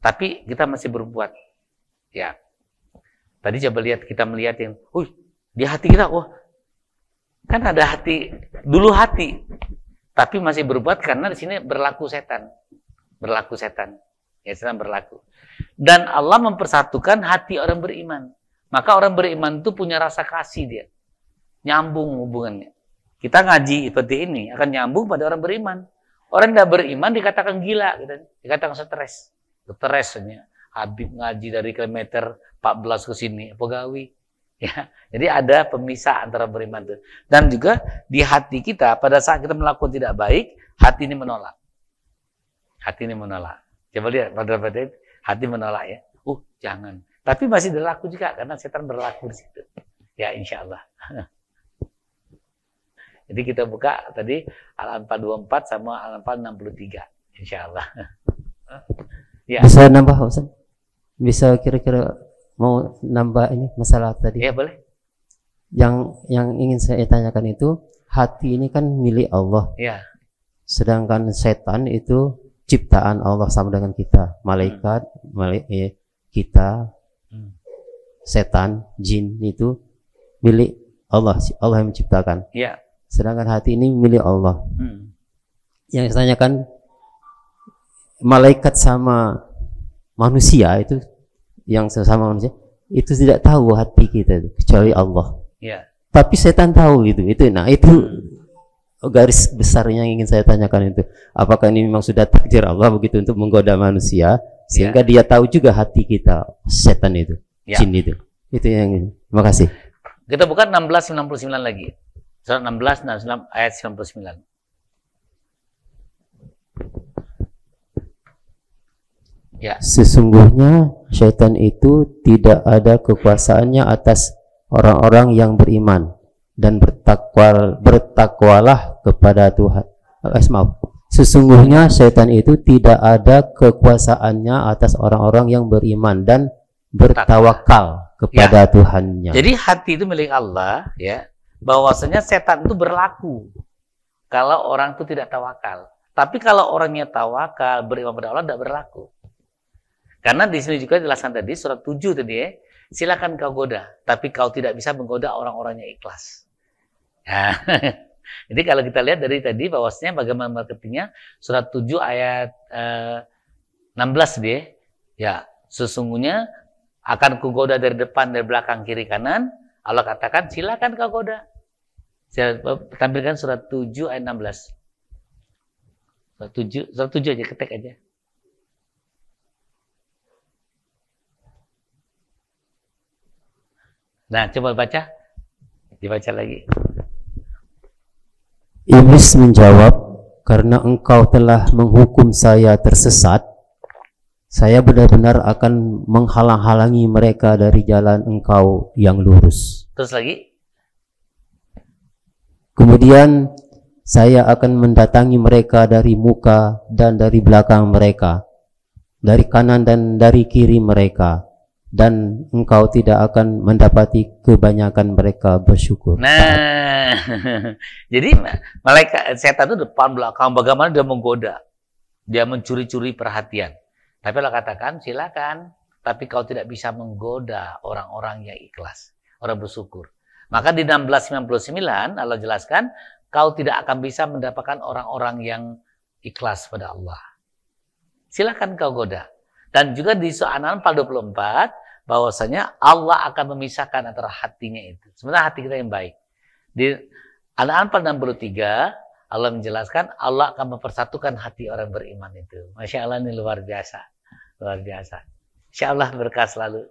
tapi kita masih berbuat. Ya. Tadi coba lihat, kita melihat yang, di hati kita, wah, kan ada hati, dulu hati, tapi masih berbuat karena di sini berlaku setan. Berlaku setan. Ya, setan berlaku. Dan Allah mempersatukan hati orang beriman. Maka orang beriman itu punya rasa kasih dia. Nyambung hubungannya. Kita ngaji seperti ini akan nyambung pada orang beriman. Orang tidak beriman dikatakan gila, dikatakan stres. Stresnya. Habib ngaji dari kilometer 14 ke sini, pegawai. Ya, jadi ada pemisah antara beriman itu. Dan juga di hati kita pada saat kita melakukan tidak baik, hati ini menolak. Hati ini menolak. Coba lihat pada hati menolak ya. Jangan. Tapi masih berlaku juga karena setan berlaku di situ. Ya, insya Allah. Jadi kita buka tadi Al-Anfal 24 sama Al-Anfal 63. Insya Allah. Ya. Bisa nambah Ustaz? Bisa kira-kira mau nambah ini masalah tadi? Ya, boleh. Yang ingin saya tanyakan itu, hati ini kan milik Allah. Ya. Sedangkan setan itu ciptaan Allah sama dengan kita. Malaikat, kita, setan, jin itu milik Allah. Allah yang menciptakan. Ya. Sedangkan hati ini milik Allah. Yang saya tanyakan, malaikat sama manusia itu, yang sesama manusia itu tidak tahu hati kita kecuali Allah. Ya. Tapi setan tahu itu. Nah itu garis besarnya yang ingin saya tanyakan itu. Apakah ini memang sudah takdir Allah begitu untuk menggoda manusia sehingga dia tahu juga hati kita, setan itu, jin itu. Itu yang ini. Terima kasih. Kita buka 1699 lagi. Surat 16 ayat 99. Ya. Sesungguhnya syaitan itu tidak ada kekuasaannya atas orang-orang yang beriman dan bertakwalah kepada Tuhan. Sesungguhnya syaitan itu tidak ada kekuasaannya atas orang-orang yang beriman dan bertawakal kepada Tuhannya. Jadi hati itu milik Allah, ya. Bahwasanya setan itu berlaku kalau orang itu tidak tawakal. Tapi kalau orangnya tawakal, beriman pada Allah, tidak berlaku. Karena di sini juga dijelaskan tadi, surat 7 tadi ya, silakan kau goda, tapi kau tidak bisa menggoda orang-orangnya ikhlas. Nah, jadi kalau kita lihat dari tadi, bahwasanya bagaimana marketingnya, surat 7 ayat 16 dia, ya, sesungguhnya akan kugoda dari depan, dari belakang, kiri, kanan. Allah katakan, silakan kau goda. Saya tampilkan surat 7 ayat 16. Surat 7 aja, ketik aja. Nah, coba baca. Dibaca lagi. Iblis menjawab, karena engkau telah menghukum saya tersesat, saya benar-benar akan menghalang-halangi mereka dari jalan engkau yang lurus. Terus lagi. Kemudian saya akan mendatangi mereka dari muka dan dari belakang mereka, dari kanan dan dari kiri mereka, dan engkau tidak akan mendapati kebanyakan mereka bersyukur. Nah, jadi malaikat setan itu depan belakang, bagaimana dia menggoda, dia mencuri-curi perhatian. Tapi Allah katakan, silakan, tapi kau tidak bisa menggoda orang-orang yang ikhlas, orang bersyukur. Maka di 1699 Allah jelaskan, kau tidak akan bisa mendapatkan orang-orang yang ikhlas pada Allah. Silakan kau goda. Dan juga di surah An-Anfal 24, bahwasanya Allah akan memisahkan antara hatinya itu. Sebenarnya hati kita yang baik. Di Al-Anfal 63, Allah menjelaskan Allah akan mempersatukan hati orang beriman itu. Masya Allah, ini luar biasa. Luar biasa. Insya Allah berkah selalu.